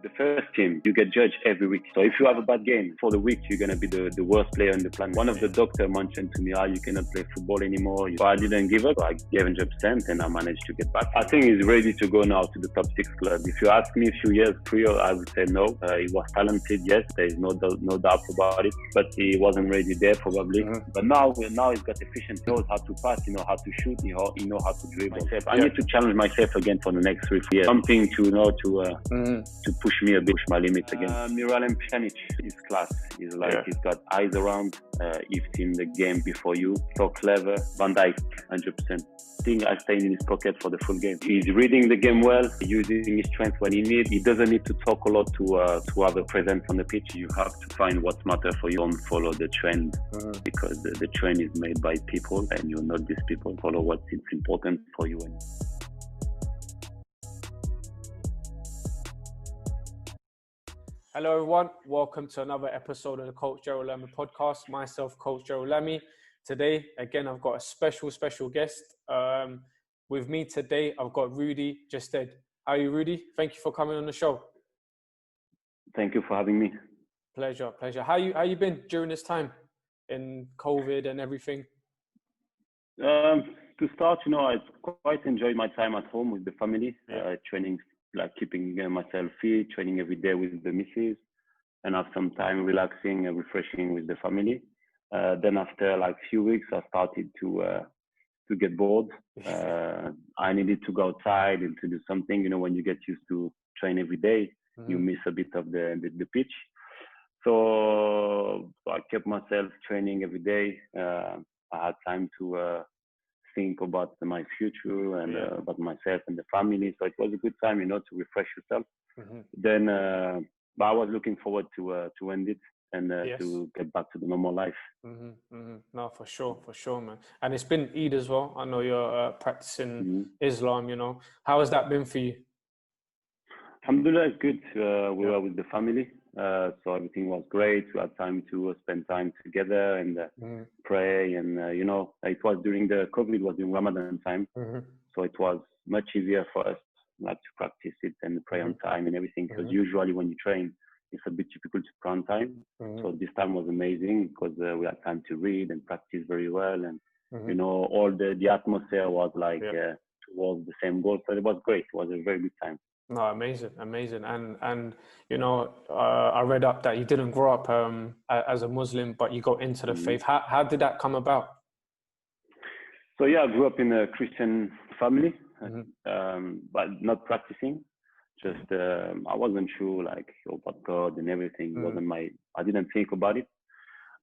the first team, you get judged every week. So if you have a bad game for the week, you're going to be the worst player on the planet. One of the doctors mentioned to me, you cannot play football anymore. So I didn't give up. I gave 100% and I managed to get back. I think he's ready to go now to the top 6 club. If you ask me a few years prior, I would say no. He was talented, yes. There is no doubt about it. But he wasn't ready there probably. But now he's got efficient. He knows how to pass, he knows how to shoot, he knows how to dribble. I need to challenge myself again for the next 3 years. Something to push me a bit, push my limits again. Miralem Pjanic is class. He's he's got eyes around. He's seen the game before you. So clever. Van Dijk, 100%. I stay in his pocket for the full game. He's reading the game well, using his strength when he needs. He doesn't need to talk a lot to have a presence on the pitch. You have to find what's matter for you. Don't follow the trend because the trend is made by people and you're not these people. Follow what's important for you. Hello everyone, welcome to another episode of the Coach Gerald Lami podcast. Myself, Coach Gerald Lami. Today, again, I've got a special guest. With me today, I've got Rudy Gestede. How are you, Rudy? Thank you for coming on the show. Thank you for having me. Pleasure. How you been during this time in COVID and everything? To start, I quite enjoyed my time at home with the family, training, keeping myself fit, training every day with the missus, and have some time relaxing and refreshing with the family. Then after few weeks, I started to get bored. I needed to go outside and to do something. When you get used to train every day, you miss a bit of the pitch. So I kept myself training every day. I had time to think about my future and about myself and the family. So it was a good time, to refresh yourself. Then, but I was looking forward to end it and to get back to the normal life. No, for sure, man. And it's been Eid as well. I know you're practicing Islam, How has that been for you? Alhamdulillah, it's good. We were with the family. So everything was great. We had time to spend time together and pray. And, it was during the COVID, it was in Ramadan time. So it was much easier for us to practice it and pray on time and everything. Because usually when you train, it's a bit difficult to pray on time. So this time was amazing because we had time to read and practice very well. And, all the atmosphere was towards the same goal. So it was great. It was a very good time. No, amazing. And I read up that you didn't grow up as a Muslim, but you got into the faith. How did that come about? So I grew up in a Christian family, but not practicing. Just I wasn't sure about God and everything. I didn't think about it.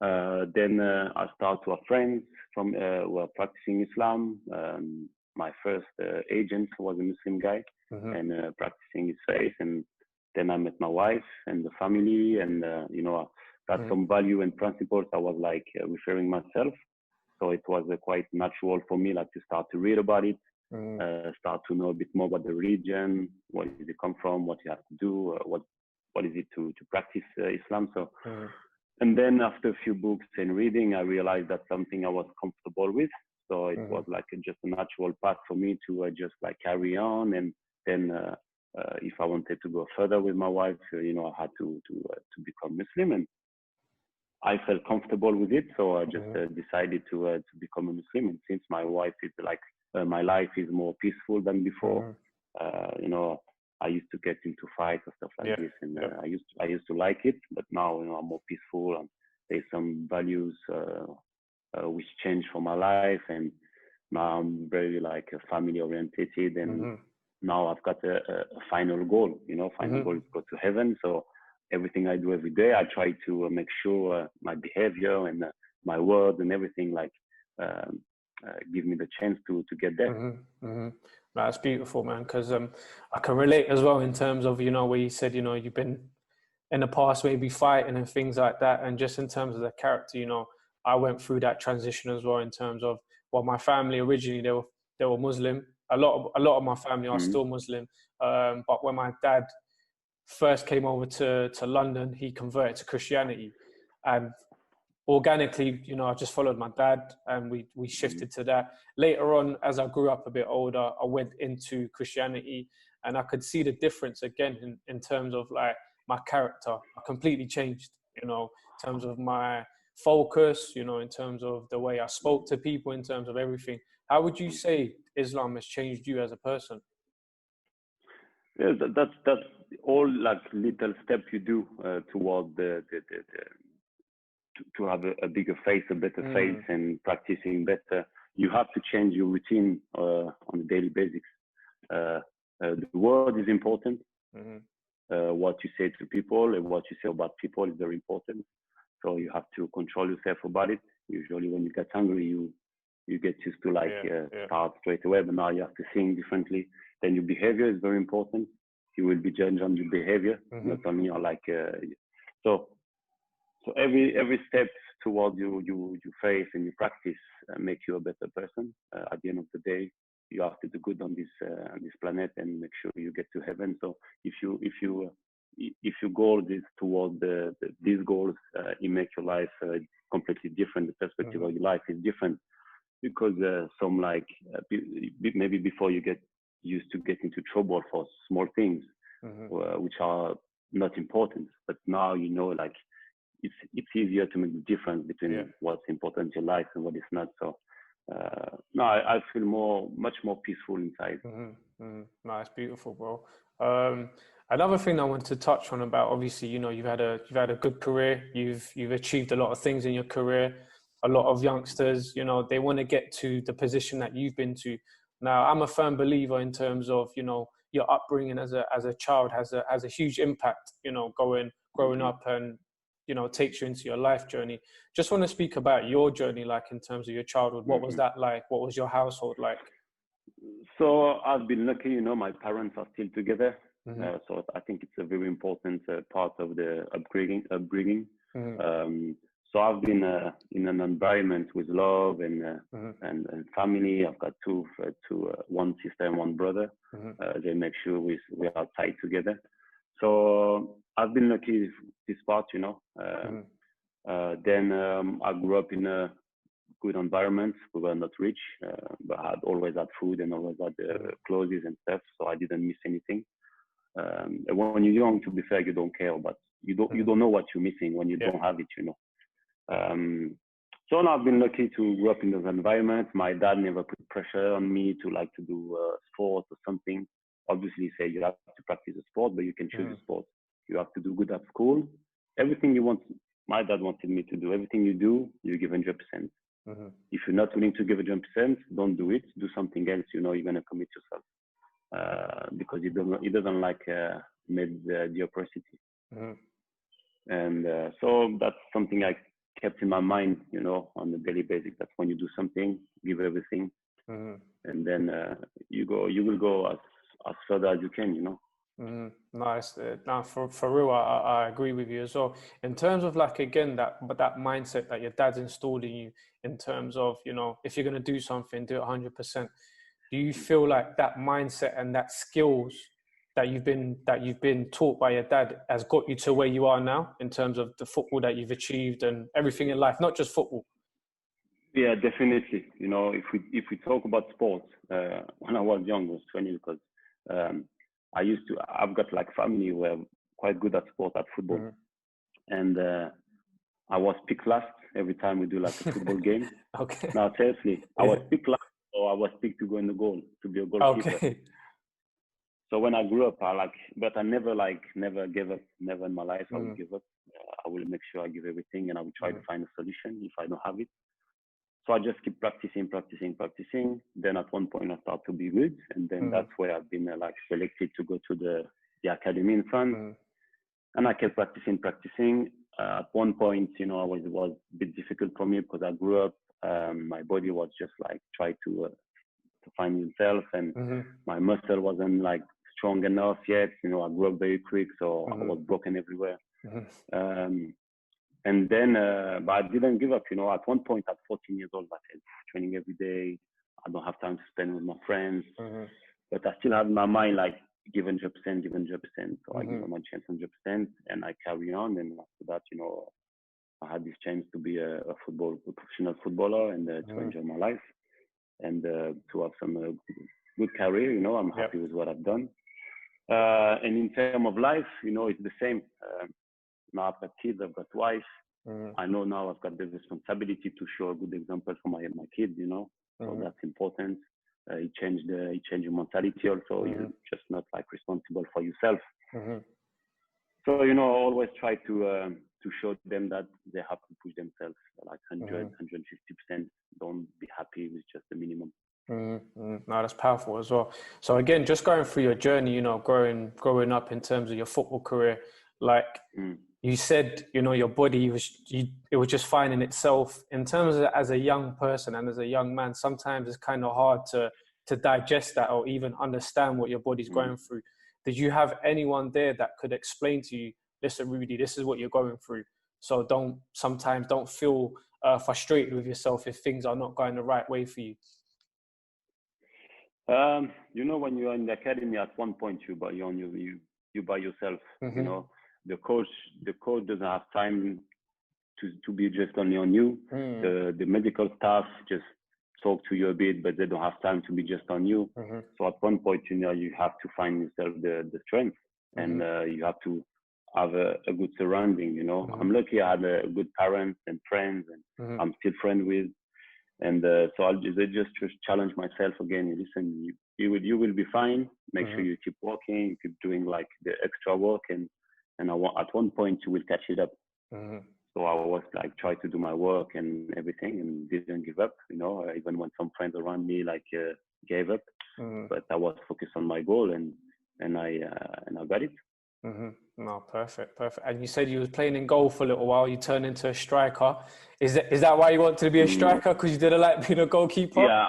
Then I started to have friends from who were practicing Islam. My first agent was a Muslim guy. And practicing his faith, and then I met my wife and the family, and got some value and principles. I was referring myself, so it was quite natural for me to start to read about it, start to know a bit more about the religion, where does it come from, what you have to do, what is it to practice Islam. So, and then after a few books and reading, I realized that's something I was comfortable with. So it was just a natural path for me to just carry on. And then if I wanted to go further with my wife, I had to become Muslim, and I felt comfortable with it. So I just decided to become a Muslim. And since my wife is my life is more peaceful than before, I used to get into fights or stuff like this, and I used to like it, but now I'm more peaceful, and there's some values which changed for my life, and now I'm very family orientated, and now I've got a final goal. Final goal is to go to heaven. So everything I do every day, I try to make sure my behavior and my words and everything give me the chance to get there. That's beautiful, man. Because I can relate as well in terms of where you said you've been in the past maybe fighting and things like that, and just in terms of the character, I went through that transition as well in terms of my family originally they were Muslim. A lot of my family are still Muslim, but when my dad first came over to London, he converted to Christianity, and organically, I just followed my dad, and we shifted to that. Later on, as I grew up a bit older, I went into Christianity, and I could see the difference again in terms of like my character. I completely changed, you know, in terms of my focus, you know, in terms of the way I spoke to people, in terms of everything. How would you say Islam has changed you as a person? Yeah, that's all like little steps you do toward to have a bigger face, a better face, and practicing better. You have to change your routine on a daily basis. The word is important. What you say to people and what you say about people is very important. So you have to control yourself about it. Usually when you get hungry, you get used to start straight away, but now you have to think differently. Then your behavior is very important. You will be judged on your behavior, not only on so every step towards you face and you practice make you a better person. At the end of the day, you have to do good on this planet and make sure you get to heaven. So if your goal is toward these goals, it makes your life completely different. The perspective of your life is different because maybe before you get used to get into trouble for small things, which are not important, but now you know like it's easier to make the difference between what's important in your life and what is not. So no, I feel much more peaceful inside. No, it's beautiful, bro. Another thing I wanted to touch on about, obviously, you know, you've had a good career. You've achieved a lot of things in your career. A lot of youngsters, you know, they want to get to the position that you've been to. Now, I'm a firm believer in terms of, you know, your upbringing as a child has a huge impact, you know, growing up and, you know, takes you into your life journey. Just want to speak about your journey, like in terms of your childhood. What was that like? What was your household like? So I've been lucky, you know, my parents are still together. So I think it's a very important part of the upbringing. So I've been in an environment with love and family. I've got one sister and one brother. They make sure we are tied together. So I've been lucky this part, you know. Then I grew up in a good environment. We were not rich, but I always had food and always had clothes and stuff. So I didn't miss anything. And when you're young, to be fair, you don't care, but you don't know what you're missing when you don't have it, you know. So now I've been lucky to grow up in those environments. My dad never put pressure on me to do sport or something. Obviously, say you have to practice a sport, but you can choose a sport. You have to do good at school. Everything you want, my dad wanted me to do. Everything you do, you give 100%. If you're not willing to give 100%, don't do it. Do something else. You know, you're gonna commit yourself because he doesn't like mediocrity. And so that's something I kept in my mind, you know, on a daily basis. That's when you do something, give everything, and then you will go as further as you can, you know. Nice. Now, for real, I agree with you as well. In terms of like again that mindset that your dad's installed in you, in terms of, you know, if you're gonna do something, do it 100%. Do you feel like that mindset and that skills that you've been taught by your dad has got you to where you are now in terms of the football that you've achieved and everything in life, not just football? Yeah, definitely. You know, if we talk about sports, when I was young, I was 20 because I've got like family who are quite good at sport, at football, and I was picked last every time we do like a football game. Okay. Now, seriously, I was picked last, or I was picked to go in the goal to be a goalkeeper. Okay. So when I grew up, but I never gave up. Never in my life I will give up. I will make sure I give everything, and I will try to find a solution if I don't have it. So I just keep practicing. Then at one point I start to be good, and then that's where I've been selected to go to the academy in France. And I kept practicing. At one point, you know, it was a bit difficult for me because I grew up. My body was just try to find himself, and my muscle wasn't strong enough yet. You know, I grew up very quick, so I was broken everywhere. And then, but I didn't give up. You know, at one point, at 14 years old, I said, training every day. I don't have time to spend with my friends, but I still have in my mind give 100%. So I give my chance 100%, and I carry on. And after that, you know, I had this chance to be a professional footballer and to enjoy my life and to have some good career. You know, I'm happy with what I've done. And in terms of life, it's the same. Now I've got kids, I've got wife. I know now I've got the responsibility to show a good example for my kids, so that's important. It changed your mentality also. You're just not like responsible for yourself. So, always try to show them that they have to push themselves like 100, 150%. Don't be happy with just the minimum. No, that's powerful as well. So again, just going through your journey, growing up in terms of your football career, like you said, your body it was just finding itself. In terms of as a young person and as a young man, sometimes it's kind of hard to digest that or even understand what your body's going through. Did you have anyone there that could explain to you, listen, Rudy, this is what you're going through. So don't feel frustrated with yourself if things are not going the right way for you. When you're in the academy, at one point you by yourself. The coach doesn't have time to be just only on you. The medical staff just talk to you a bit, but they don't have time to be just on you. So at one point, you have to find yourself the strength, and you have to have a good surrounding. I'm lucky I had a good parents and friends, and I'm still friends with. And so I just challenge myself again. Listen, you will be fine. Make sure you keep working, you keep doing like the extra work, and at one point you will catch it up. So I was like try to do my work and everything, and didn't give up. Even when some friends around me like gave up, but I was focused on my goal, and I got it. No, perfect. And you said you was playing in goal for a little while. You turned into a striker. Is that why you wanted to be a striker? Because you didn't like being a goalkeeper? Yeah,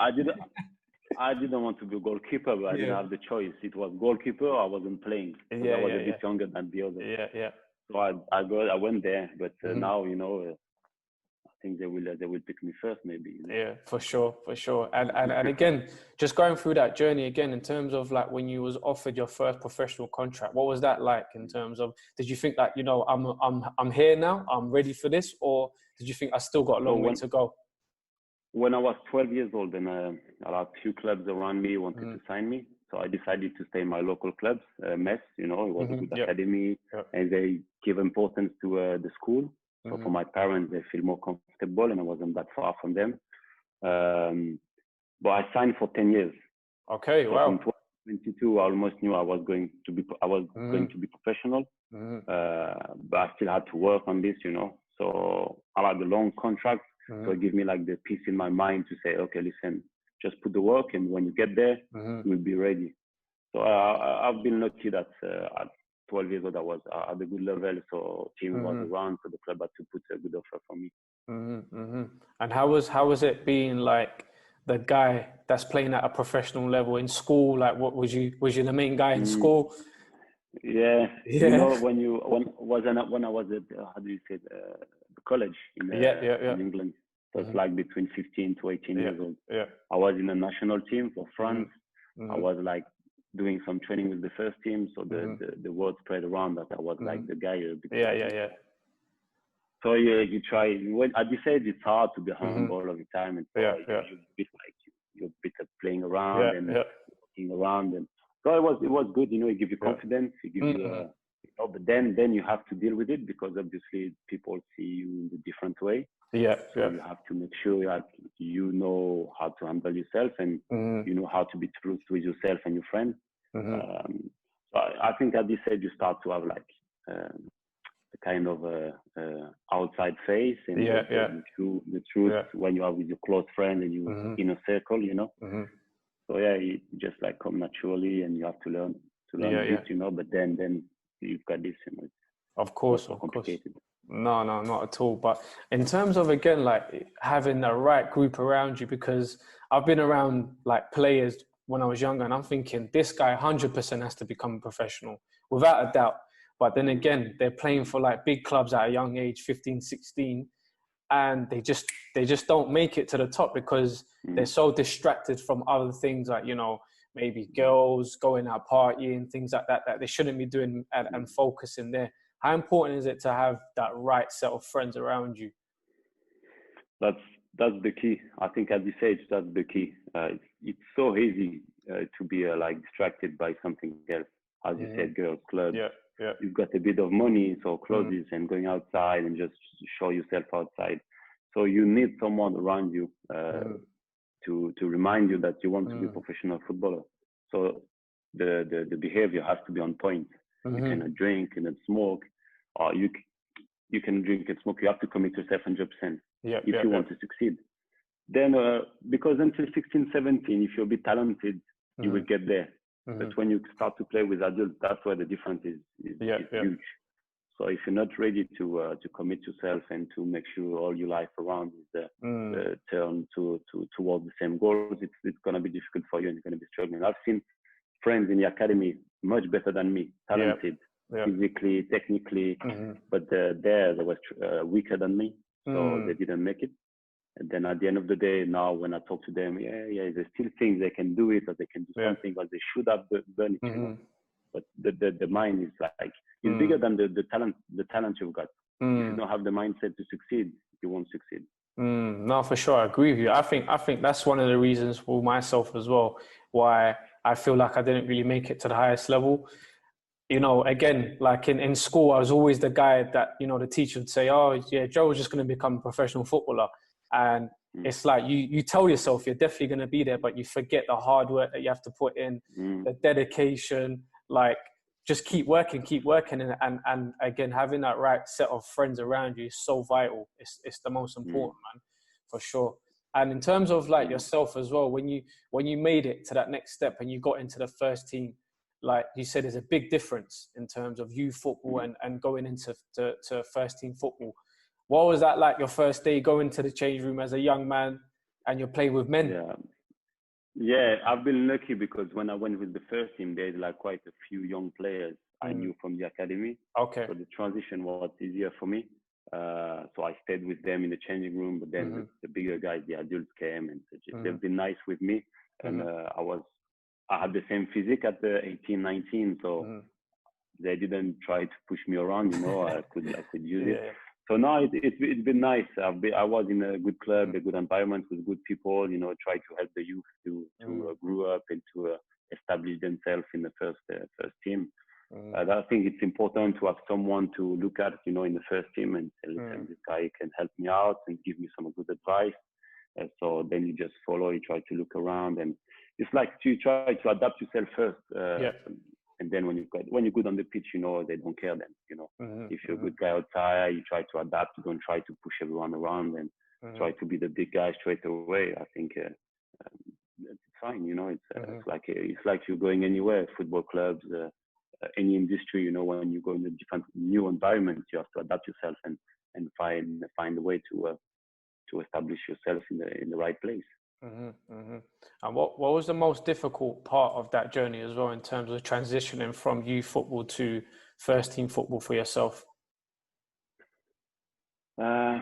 I didn't want to be a goalkeeper, but I didn't have the choice. It was goalkeeper. I wasn't playing. I was a bit younger than the others. Yeah. So I went there, but now I think they will pick me first, maybe. Yeah, for sure. And again, just going through that journey again, in terms of like when you was offered your first professional contract, what was that like? In terms of, did you think that I'm here now, I'm ready for this, or did you think I still got a long way to go? When I was 12 years old, and a few clubs around me wanted to sign me, so I decided to stay in my local clubs. Metz, it was a good academy, and they give importance to the school. So for my parents, they feel more comfortable, and I wasn't that far from them. But I signed for 10 years. Okay, so wow. In 2022, I almost knew I was going to be professional, but I still had to work on this, So I had a long contract, so it gave me like the peace in my mind to say, okay, listen, just put the work, and when you get there, you'll be ready. So I've been lucky that at 12 years old, I was at a good level, so team was around, so the club had to put a good offer for me. And how was it being like the guy that's playing at a professional level in school? Like, what was you the main guy in school? Yeah. When I was at how do you say the college in England, so it's like between 15 to 18 years old. I was in a national team for France. I was like doing some training with the first team, so the word spread around that I was like the guy. So you try. At this age, it's hard to be humble all the time, and you're a bit of playing around and walking around, and so it was good. It gives you confidence. It gives you, but then you have to deal with it, because obviously people see you in a different way. You have to make sure that you know how to handle yourself, and you know how to be true with yourself and your friends. So I think at this age you start to have like a kind of outside face, and the truth when you are with your close friend and you in a circle, So it just like come naturally, and you have to learn it, But then you've got this, Of course. No, not at all. But in terms of, again, like having the right group around you, because I've been around like players when I was younger, and I'm thinking this guy 100% has to become a professional without a doubt. But then again, they're playing for like big clubs at a young age, 15, 16, and they just don't make it to the top because they're so distracted from other things, like, maybe girls going out partying, things like that they shouldn't be doing, and focusing there. How important is it to have that right set of friends around you? That's the key. I think at this age, that's the key. It's so easy to be like distracted by something else. as you said, girls clubs. Yeah, yeah. You've got a bit of money, so clothes and going outside and just show yourself outside. So you need someone around you to remind you that you want to be a professional footballer. So the behavior has to be on point. You cannot drink, you cannot smoke, or you can drink and smoke. You have to commit yourself 100% if you want to succeed. Then, because until 16, 17, if you're a bit talented, you will get there. But when you start to play with adults, that's where the difference is huge. So if you're not ready to commit yourself and to make sure all your life around is turned towards the same goals, it's going to be difficult for you and you're going to be struggling. I've seen friends in the academy much better than me, talented, physically, technically, but they were weaker than me, so they didn't make it. And then at the end of the day, now when I talk to them, there's still things they can do it, or they can do something, but they should have done it. You know? But the mind is like, it's bigger than the talent you've got. If you don't have the mindset to succeed, you won't succeed. No, for sure. I agree with you. I think that's one of the reasons for myself as well, why I feel like I didn't really make it to the highest level. You know, again, like in school, I was always the guy that, you know, the teacher would say, oh, yeah, Joe's just going to become a professional footballer. And it's like you tell yourself you're definitely going to be there, but you forget the hard work that you have to put in, the dedication, like just keep working. And again, having that right set of friends around you is so vital. It's the most important, man, for sure. And in terms of like yourself as well, when you made it to that next step and you got into the first team, like you said, there's a big difference in terms of youth football and going into to first team football. What was that like, your first day going to the change room as a young man and you're playing with men? Yeah, I've been lucky because when I went with the first team, there's like quite a few young players I knew from the academy. Okay. So the transition was easier for me. So I stayed with them in the changing room, but then the bigger guys, the adults came and they've been nice with me. And I had the same physique at the 18, 19. So they didn't try to push me around, you know, I could use it. So now it's been nice. I was in a good club, a good environment with good people, you know, try to help the youth to grow up and to establish themselves in the first team. I think it's important to have someone to look at, you know, in the first team and say, listen, this guy can help me out and give me some good advice. So then you just follow, you try to look around, and it's like you try to adapt yourself first. And then when you're good on the pitch, you know, they don't care then, you know. If you're a good guy outside, you try to adapt. You don't try to push everyone around and try to be the big guy straight away. I think it's fine, you know. It's like you're going anywhere, football clubs, any industry, you know. When you go in a different new environment, you have to adapt yourself and find a way to establish yourself in the right place. And what was the most difficult part of that journey as well, in terms of transitioning from youth football to first team football for yourself? I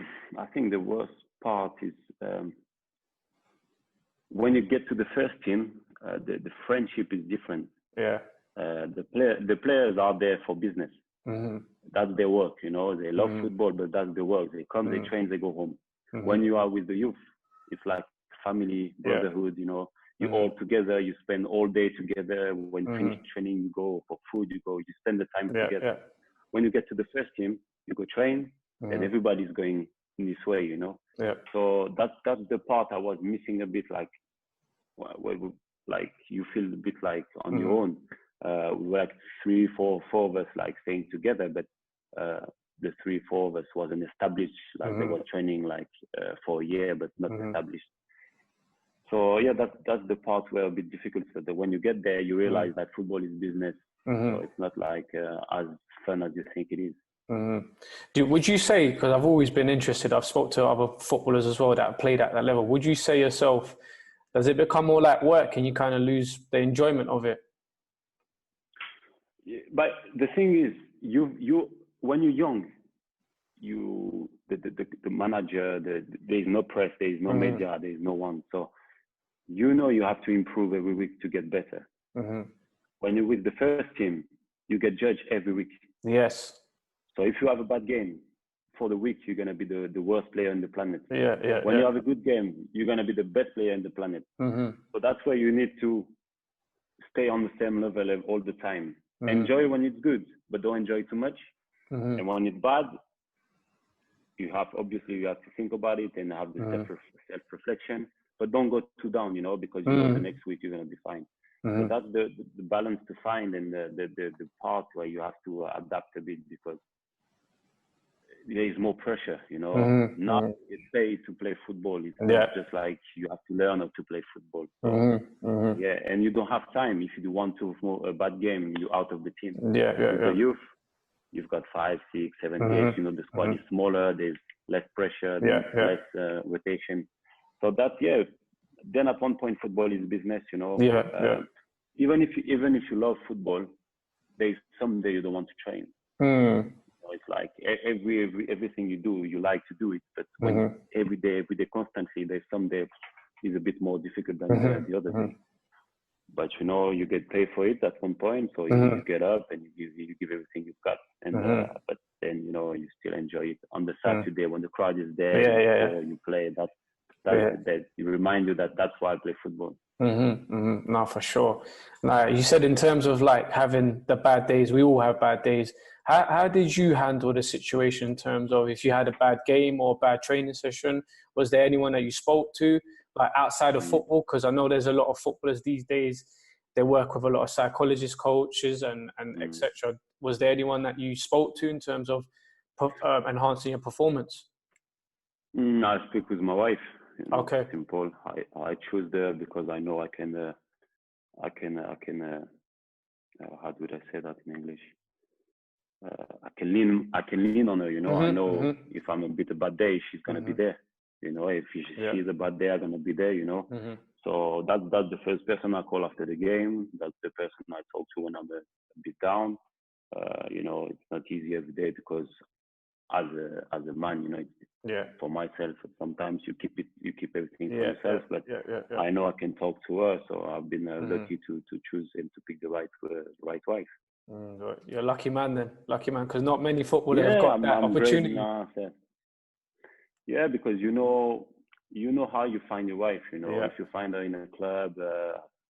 think the worst part is when you get to the first team, the friendship is different. The players are there for business. That's their work, you know. They love football, but that's their work. They come, they train, they go home. When you are with the youth, it's like family, brotherhood, you know. You're all together, you spend all day together. When you finish training, you go for food, you spend the time together. When you get to the first team, you go train, and everybody's going in this way, you know. So that's the part I was missing a bit, like you feel a bit like on your own. We were like 3, 4 of us like staying together, but the 3, 4 of us wasn't established. Like they were training like for a year, but not established. So yeah, that's the part where a bit difficult. So that when you get there, you realize that football is business. So it's not like as fun as you think it is. Would you say, because I've always been interested, I've spoken to other footballers as well that have played at that level, would you say yourself, does it become more like work and you kind of lose the enjoyment of it? But the thing is, you when you're young, the manager, there is no press, there is no media, there is no one. So you know you have to improve every week to get better. When you're with the first team, you get judged every week. Yes. So if you have a bad game for the week, you're going to be the worst player on the planet. When you have a good game, you're going to be the best player on the planet. So that's why you need to stay on the same level all the time. Enjoy when it's good, but don't enjoy too much. And when it's bad, you have to think about it and have the self-reflection, but don't go too down, because you know the next week you're going to be fine. So that's the balance to find, and the part where you have to adapt a bit, because there is more pressure, Now it's paid to play football. It's not just like you have to learn how to play football. So, yeah, and you don't have time. If you want to a bad game, you're out of the team. With the youth, you've got 5, 6, 7 games. The squad is smaller. There's less pressure. There's less rotation. So that, then at one point, football is business. Even if you love football, there's some day you don't want to train. It's like everything you do, you like to do it, but when every day, constantly, there's some day is a bit more difficult than the other day. But you get paid for it at one point, so you get up and you give everything you've got, and but then you still enjoy it on the Saturday when the crowd is there. You play that you remind you that's why I play football. No, for sure. Now, you said in terms of like having the bad days, we all have bad days. How did you handle the situation in terms of if you had a bad game or a bad training session? Was there anyone that you spoke to, like outside of football? Because I know there's a lot of footballers these days, they work with a lot of psychologists, coaches, and etc. Was there anyone that you spoke to in terms of enhancing your performance? I speak with my wife. Okay. Simple. I choose her because I know I can. How would I say that in English? I can lean on her. I know if I'm a bit a bad day, she's gonna be there. If she's a bad day, I'm gonna be there. So that's the first person I call after the game. That's the person I talk to when I'm a bit down. It's not easy every day because as a man, for myself, sometimes you keep everything for yourself. But I know I can talk to her, so I've been lucky to choose and to pick the right wife. You're a lucky man then, because not many footballers have got that opportunity. Because you know how you find your wife. If you find her in a club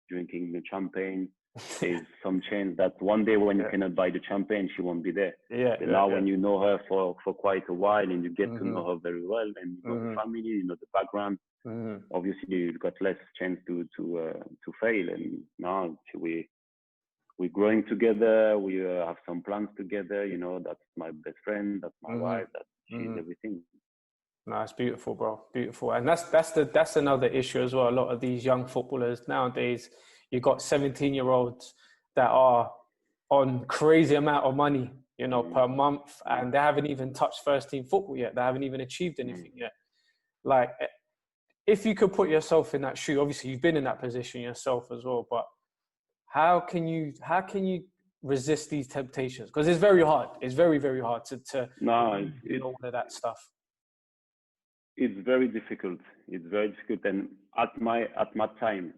drinking the champagne, there's some chance that one day when you cannot buy the champagne, she won't be there. When you know her for quite a while and you get to know her very well, and you know the family, the background, obviously you've got less chance to fail. And now we're growing together. We have some plans together. That's my best friend. That's my wife. She's everything. No, it's beautiful, bro. Beautiful. And that's another issue as well. A lot of these young footballers nowadays, you got 17-year-olds that are on crazy amount of money, per month, and they haven't even touched first team football yet. They haven't even achieved anything yet. Like, if you could put yourself in that shoe, obviously you've been in that position yourself as well, but how can you resist these temptations? Because it's very hard. It's very, very hard to all of that stuff. It's very difficult. And at my time,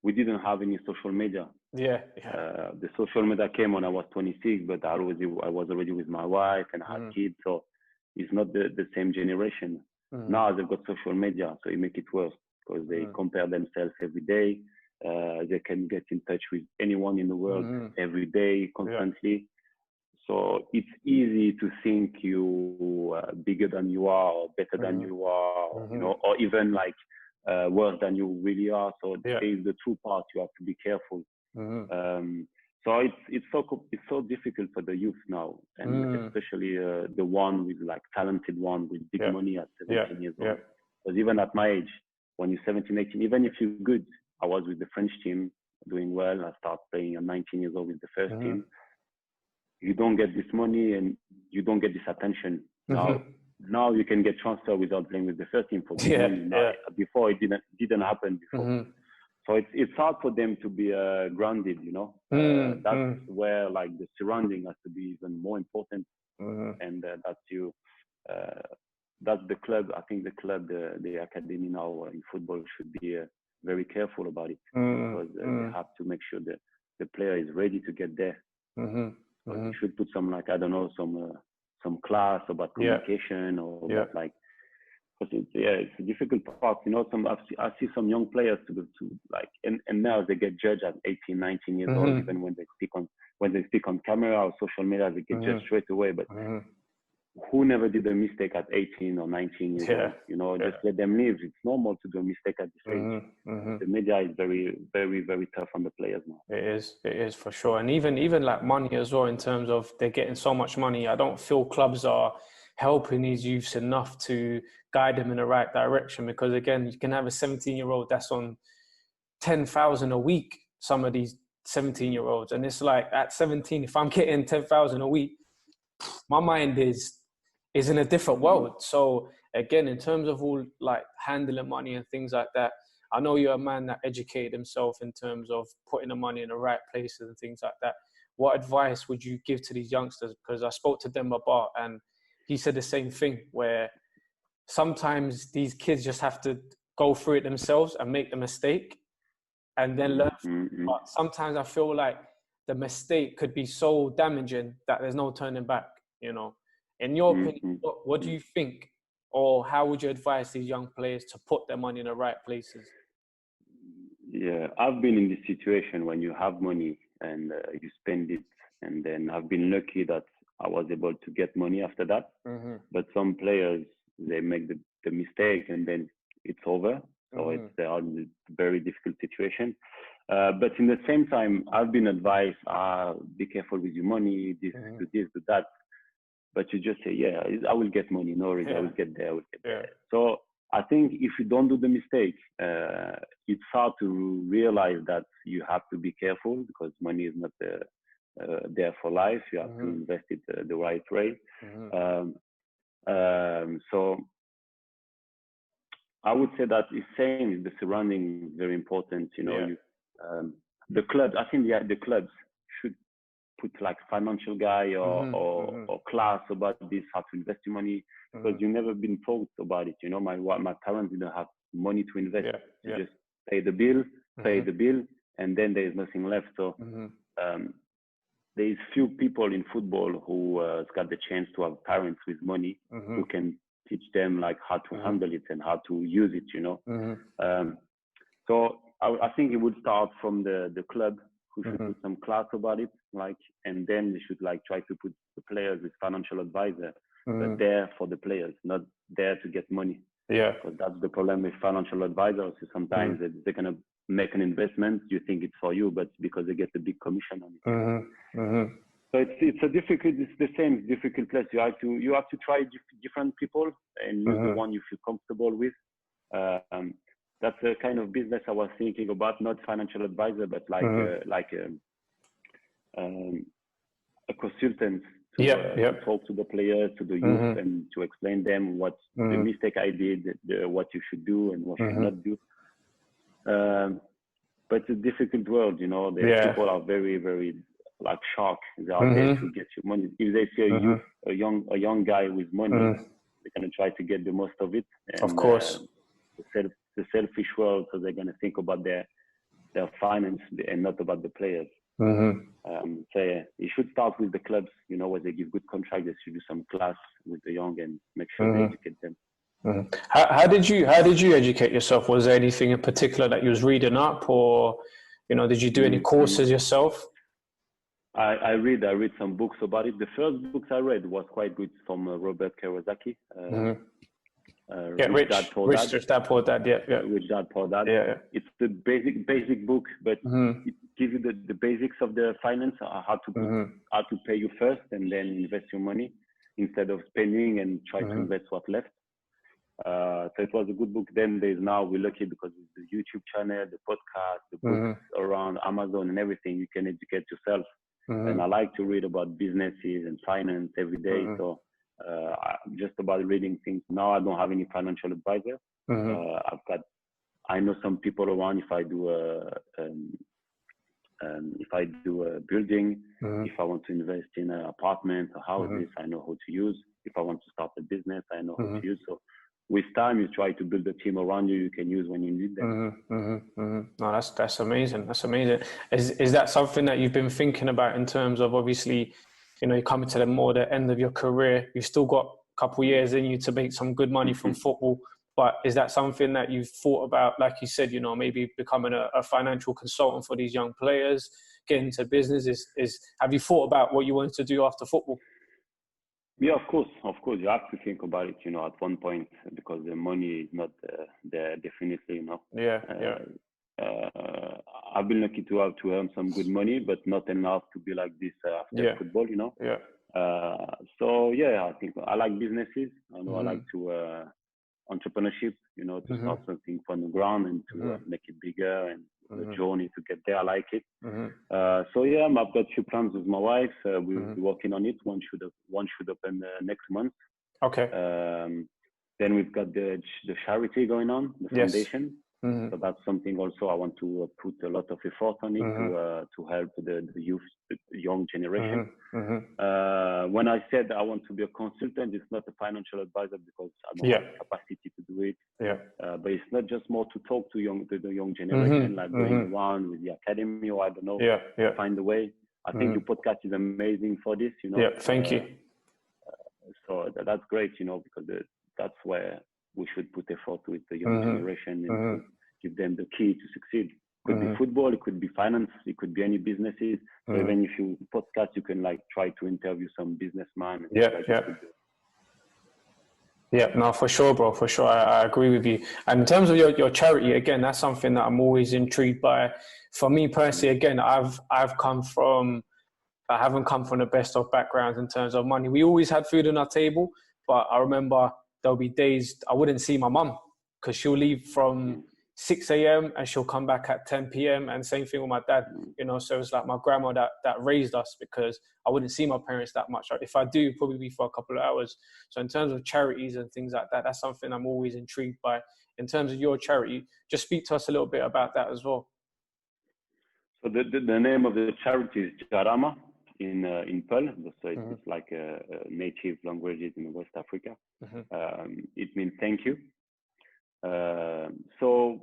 we didn't have any social media. The social media came when I was 26, but I was already with my wife and I had kids, so it's not the same generation. Now they've got social media, so it makes it worse because they compare themselves every day. They can get in touch with anyone in the world every day, constantly. So it's easy to think you are bigger than you are, or better than you are, or even like worse than you really are. So there is the two parts. You have to be careful. So it's so difficult for the youth now, and especially the one with like talented one with big money at 17 years old. Because even at my age, when you're 17, 18, even if you're good, I was with the French team doing well. I started playing at 19 years old with the first team. You don't get this money and you don't get this attention. Now you can get transferred without playing with the first team for money. Before it didn't happen before. So it's hard for them to be grounded, That's where like the surrounding has to be even more important. And that's the club. I think the club, the academy now in football should be very careful about it because they have to make sure that the player is ready to get there. You should put some, like, I don't know, some class about communication or about, like, because it's a difficult part. You know, I see some young players to like, and now they get judged at 18, 19 years old, even when they speak on camera or social media, they get judged straight away. But who never did a mistake at 18 or 19 years old? You know, just let them live. It's normal to do a mistake at this age. The media is very, very, very tough on the players now. It is for sure. And even like money as well, in terms of they're getting so much money. I don't feel clubs are helping these youths enough to guide them in the right direction, because again, you can have a 17-year-old that's on 10,000 a week, some of these 17-year-olds. And it's like, at 17, if I'm getting 10,000 a week, my mind is in a different world. So again, in terms of all like handling money and things like that, I know you're a man that educated himself in terms of putting the money in the right places and things like that. What advice would you give to these youngsters? Because I spoke to Demba Ba and he said the same thing, where sometimes these kids just have to go through it themselves and make the mistake and then learn. But sometimes I feel like the mistake could be so damaging that there's no turning back, you know. In your opinion, what do you think, or how would you advise these young players to put their money in the right places? Yeah, I've been in this situation when you have money and you spend it, and then I've been lucky that I was able to get money after that. But some players, they make the mistake and then it's over. So they are in a very difficult situation. But in the same time, I've been advised, be careful with your money, do this, do that. But you just say, yeah, I will get money, no worries, I will get there, there. So I think if you don't do the mistake, it's hard to realize that you have to be careful, because money is not there for life. You have to invest it the right way. So I would say that the same, the surrounding is very important. You know, the clubs, I think the clubs should put like financial guy or class about this, how to invest your money, because you've never been taught about it. You know, my parents didn't have money to invest. You just pay the bill, and then there is nothing left. So there is few people in football who got the chance to have parents with money who can teach them like how to handle it and how to use it, you know. So I think it would start from the club, who should put some class about it, like, and then they should like try to put the players with financial advisor, but there for the players, not there to get money. Because that's the problem with financial advisors. Sometimes they're gonna make an investment, you think it's for you, but because they get a big commission on it. So it's the same difficult place. You have to try different people and use the one you feel comfortable with. That's a kind of business I was thinking about, not financial advisor, but like a consultant to talk to the players, to the youth, and to explain them what the mistake I did, what you should do and what you should not do. But it's a difficult world, you know. People are very, very like sharp. They are there to get your money. If they see a young guy with money, they're gonna try to get the most of it. And, of course. The selfish world, so they're gonna think about their finance and not about the players. So yeah, you should start with the clubs, you know, where they give good contracts. They should do some class with the young and make sure they educate them. How did you educate yourself? Was there anything in particular that you was reading up, or you know, did you do any courses yourself? I read some books about it. The first books I read was quite good, from Robert Kiyosaki. Rich Dad Poor Dad. Rich Dad Poor Dad. It's the basic book, but it gives you the basics of the finance, how to pay you first and then invest your money instead of spending and try to invest what's left. So it was a good book. Then we're lucky because with the YouTube channel, the podcast, the books around Amazon and everything, you can educate yourself. And I like to read about businesses and finance every day. So I'm just about reading things. Now I don't have any financial advisor. I know some people around. If I do a building, if I want to invest in an apartment or houses, I know how to use. If I want to start a business, I know how to use. So with time, you try to build a team around you can use when you need them. No, that's amazing. That's amazing. Is that something that you've been thinking about in terms of, obviously, you know, you're coming to the end of your career, you've still got couple of years in you to make some good money from football. But is that something that you've thought about, like you said, maybe becoming a financial consultant for these young players, getting into business? Have you thought about what you wanted to do after football? Yeah, of course. You have to think about it, at one point, because the money is not there, definitely, Yeah. I've been lucky to earn some good money, but not enough to be like this after football, Yeah. So I think I like businesses. I know I like to entrepreneurship, to start something from the ground and to make it bigger, and the journey to get there. I like it. I've got a few plans with my wife. We're working on it. One should open next month. Okay. Then we've got the charity going on, the foundation. So that's something also I want to put a lot of effort on it to help the youth, the young generation. When I said I want to be a consultant, it's not a financial advisor because I don't have the capacity to do it. But it's not just more to talk to the young generation, like going around with the academy, or I don't know, find a way. I think your podcast is amazing for this, Yeah, thank you. So that's great, because that's where we should put effort with the young generation and give them the key to succeed. It could be football, it could be finance, it could be any businesses. So even if you podcast, you can try to interview some businessman. Yeah, no, for sure, bro. For sure. I agree with you. And in terms of your charity, again, that's something that I'm always intrigued by. For me personally, again, I haven't come from the best of backgrounds in terms of money. We always had food on our table, but I remember there'll be days I wouldn't see my mum because she'll leave from 6 a.m. and she'll come back at 10 p.m. And same thing with my dad, so it's like my grandma that raised us, because I wouldn't see my parents that much. If I do, probably be for a couple of hours. So in terms of charities and things like that, that's something I'm always intrigued by. In terms of your charity, just speak to us a little bit about that as well. So the name of the charity is Jarama in Pearl. So it's like a native language in West Africa. It means thank you. So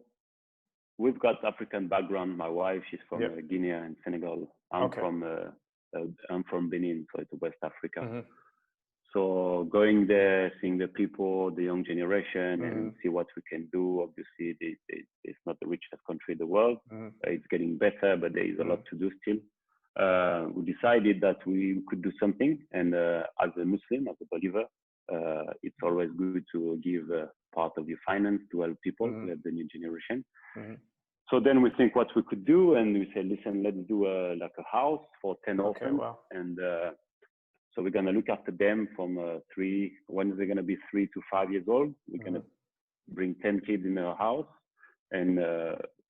we've got African background. My wife, she's from Guinea and Senegal. I'm from Benin, so it's West Africa. So going there, seeing the people, the young generation, and see what we can do. Obviously, it's not the richest country in the world. It's getting better, but there is a lot to do still. We decided that we could do something, and as a Muslim, as a believer, it's always good to give part of your finance to help people, to help the new generation. So then we think what we could do, and we say, listen, let's do a house for 10 orphans. And so we're going to look after them from when they're going to be 3 to 5 years old. We're going to bring 10 kids in our house and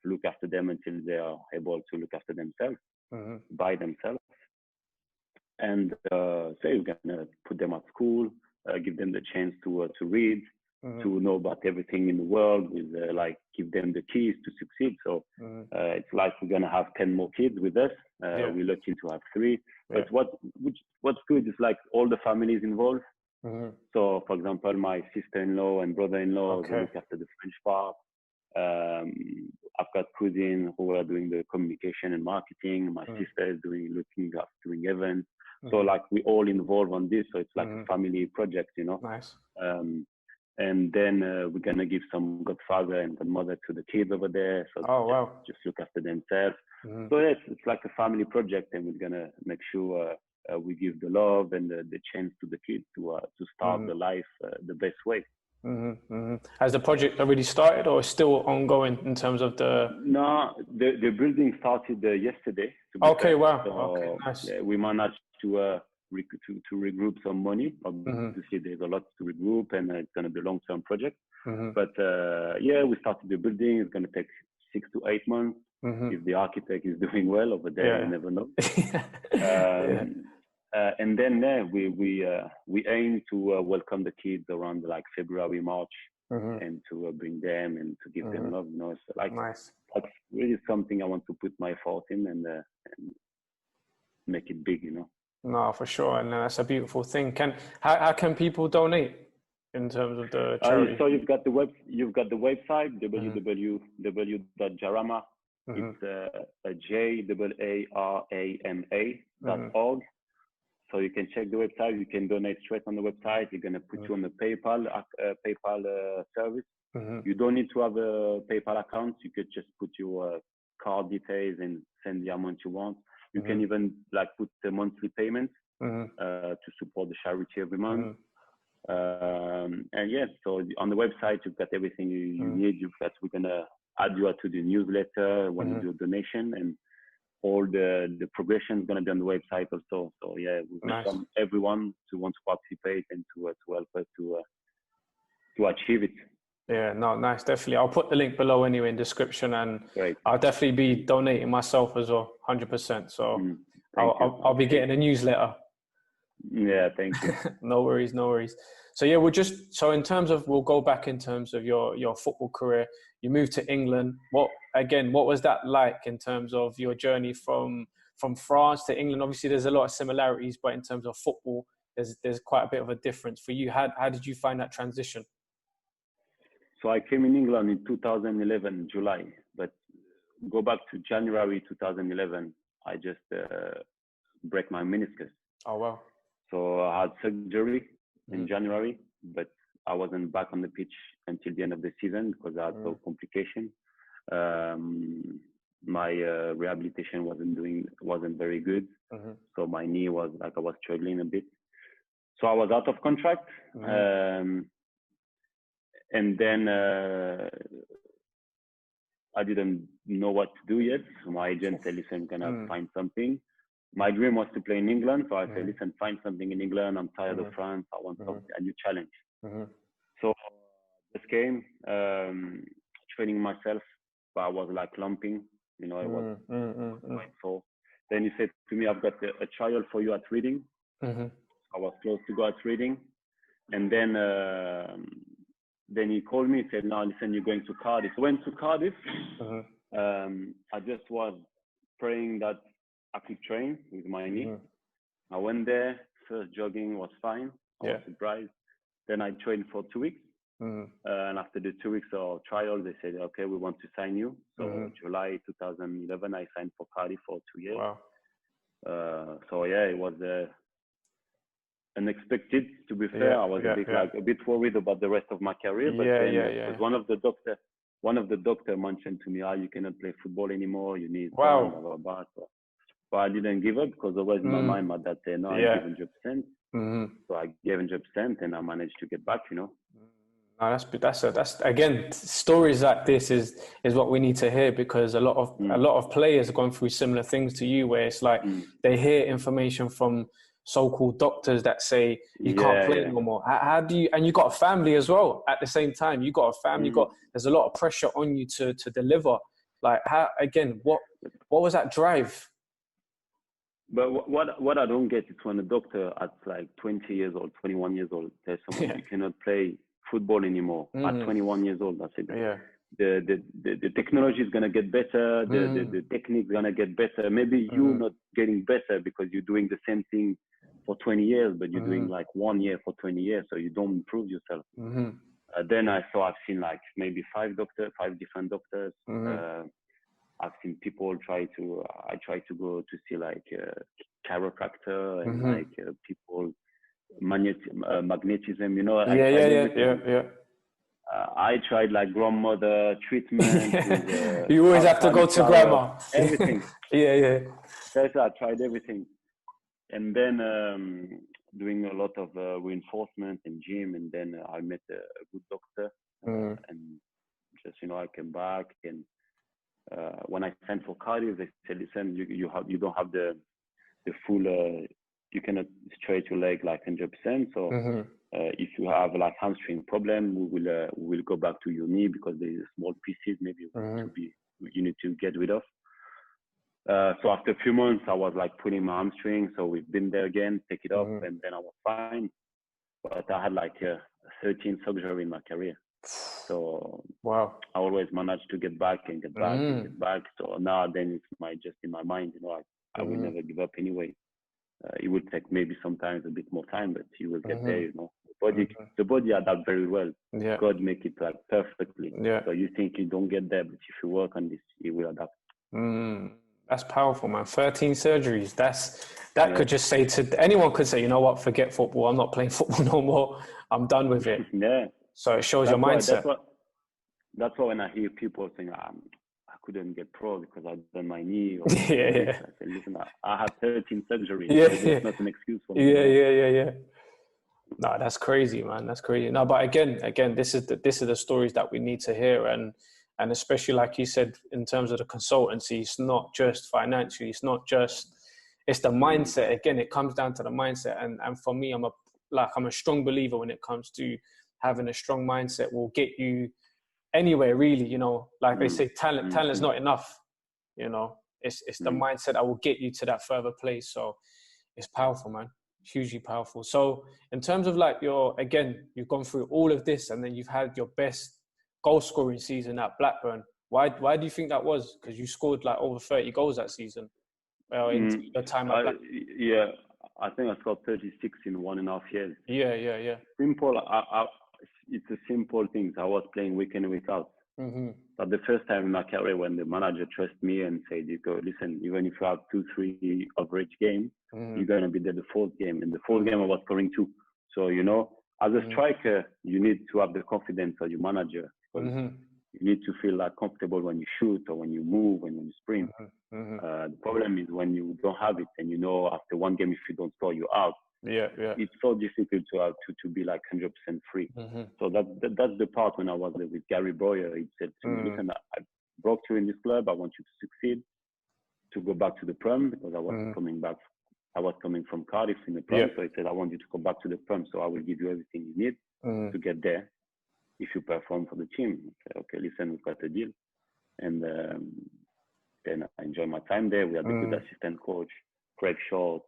look after them until they are able to look after themselves, by themselves. And we're going to put them at school, give them the chance to read, to know about everything in the world, with give them the keys to succeed. So it's like we're gonna have 10 more kids with us. We're lucky to have 3. But what's good is all the families involved. So for example, my sister-in-law and brother-in-law they look after the French part. I've got cousins who are doing the communication and marketing. My sister is doing events. So we all involved on this. So it's like a family project, Nice. And then we're going to give some godfather and godmother to the kids over there. So just look after themselves. So it's like a family project, and we're going to make sure we give the love and the chance to the kids to start the life the best way. Has the project already started, or is still ongoing in terms of the? No, the building started yesterday. Okay, wow. So, okay, nice. We managed to regroup some money. Obviously, there's a lot to regroup, and it's going to be a long-term project. But we started the building. It's going to take 6 to 8 months. If the architect is doing well over there, you never know. And then we aim to welcome the kids around February, March, and to bring them and to give them love. It's nice. That's really something I want to put my effort in and make it big. No, for sure, and that's a beautiful thing. How can people donate in terms of the charity? So you've got the website www.jarama. It's JAARAMA.org. So you can check the website. You can donate straight on the website. You're gonna put you on the PayPal service. You don't need to have a PayPal account. You could just put your card details and send the amount you want. You can even like put the monthly payments to support the charity every month. And yeah, so on the website you've got everything you need. We're gonna add you to the newsletter when you do a donation, and all the progression is gonna be on the website also. So yeah, we welcome everyone to want to participate and to help us to achieve it. Yeah, no, nice, definitely. I'll put the link below anyway in description, and I'll definitely be donating myself as well, 100%. So I'll be getting a newsletter. Yeah, thank you. No worries. So yeah, in terms of, we'll go back in terms of your football career. You moved to England. What was that like in terms of your journey from France to England? Obviously, there's a lot of similarities, but in terms of football, there's quite a bit of a difference for you. How did you find that transition? So I came in England in 2011, July, but go back to January 2011, I just break my meniscus. Oh, wow. So I had surgery in January, but I wasn't back on the pitch until the end of the season because I had no complication. My rehabilitation wasn't very good. So my knee was like, I was struggling a bit. So I was out of contract. And then I didn't know what to do yet. So my agent said, listen, can I find something? My dream was to play in England. So I said, listen, find something in England. I'm tired of France. I want a new challenge. So just came, training myself, but I was like lumping, you know, I was quite sore. Then he said to me, I've got a trial for you at Reading. I was close to go at Reading. And then he called me and said, no, listen, you're going to Cardiff. I went to Cardiff. I just was praying that I could train with my knee. I went there, first jogging was fine. I was surprised. Then I trained for 2 weeks. And after the 2 weeks of trial, they said, okay, we want to sign you. So July 2011, I signed for Cardiff for 2 years. Wow. So yeah, it was unexpected, to be fair. I was a bit worried about the rest of my career, but one of the doctor mentioned to me, you cannot play football anymore, you need blah, blah, blah. But I didn't give up because always in my mind my dad said, no, I give 100%. So I gave 100% and I managed to get back, you know. No, that's again, stories like this is what we need to hear, because a lot of players have gone through similar things to you, where it's like they hear information from so-called doctors that say you can't play no more. How do you, and you got a family as well at the same time, you got a family, there's a lot of pressure on you to deliver. Like, how, again, what was that drive? But what I don't get is when a doctor at like 20 years old, 21 years old, tells someone you cannot play football anymore at 21 years old. I said, the technology is gonna get better, the technique is gonna get better. Maybe you're not getting better because you're doing the same thing for 20 years, but you're doing like 1 year for 20 years, so you don't improve yourself. Then I've seen like maybe 5 different doctors. I've seen people I try to go to see like chiropractor and like people magnetism, you know. I tried like grandmother treatment. With, you always have to go to grandma. Everything. So I tried everything, and then doing a lot of reinforcement in gym, and then I met a good doctor, and just, you know, I came back, and when I signed for Cardiff, they said, listen, you don't have the full, you cannot stretch your leg like 100%. So if you have like hamstring problem, we will go back to your knee because there's small pieces maybe you need to get rid of. So after a few months, I was like pulling my hamstring. So we've been there again, take it off, and then I was fine. But I had like 13 surgery in my career. So I always managed to get back and get back and get back. So now then it's just in my mind, you know, I will never give up anyway. It would take maybe sometimes a bit more time, but you will get there, you know. The body adapts very well. God make it like perfectly. So you think you don't get there, but if you work on this, it will adapt. That's powerful, man. 13 surgeries. That could just say to anyone could say, you know what, forget football. I'm not playing football no more. I'm done with it. Yeah. So it shows your mindset. That's why when I hear people saying, I couldn't get pro because I've done my knee. Or Yeah. I say, listen, I had 13 surgeries. Yeah. So it's not an excuse for me. Yeah. No, that's crazy, man. That's crazy. No, but again, this is the stories that we need to hear, and especially like you said, in terms of the consultancy, it's not just financially. It's the mindset. Again, it comes down to the mindset, and for me, I'm a strong believer when it comes to having a strong mindset will get you anywhere, really. You know, like they say, talent's not enough. You know, it's the mindset that will get you to that further place. So it's powerful, man. Hugely powerful. So in terms of like you've gone through all of this and then you've had your best goal scoring season at Blackburn. Why do you think that was? Because you scored like over 30 goals that season. Well, in your time at Blackburn. Yeah, I think I scored 36 in 1.5 years. Yeah. Simple. It's a simple thing. I was playing week in, week out. But the first time in my career when the manager trusts me and said, "You go, listen, even if you have 2-3 average games, you're gonna be there the fourth game." And the fourth game I was scoring 2. So as a striker, you need to have the confidence of your manager. Because you need to feel like comfortable when you shoot or when you move and when you sprint. The problem is when you don't have it, and after one game if you don't score, you're out. Yeah. It's so difficult to be like 100% free. So that's the part when I was with Gary Boyer. He said to me, "Listen, I brought you in this club. I want you to succeed, to go back to the Prem because I was coming back. I was coming from Cardiff in the Prem. So he said, I want you to come back to the Prem. So I will give you everything you need to get there if you perform for the team." I said, "Okay, listen, we've got a deal." And then I enjoyed my time there. We had a good assistant coach, Craig Shaw.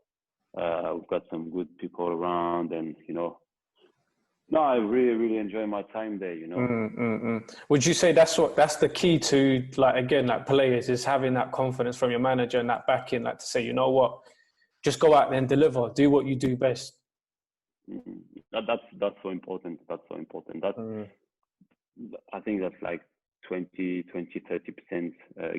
We've got some good people around, and I really, really enjoy my time there. Would you say that's the key to like players is having that confidence from your manager and that backing, like to say, you know what, just go out there and deliver, do what you do best. That's so important. I think that's like 20, 30%.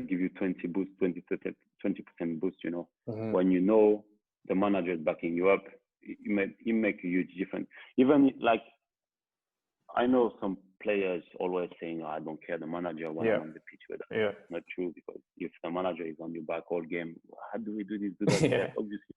Give you 20 boost, 20% boost. When the manager is backing you up, it make a huge difference. Even like I know some players always saying, "I don't care the manager when I'm on the pitch," but that's not true, because if the manager is on your back all game, how do we do this? Do that? Obviously,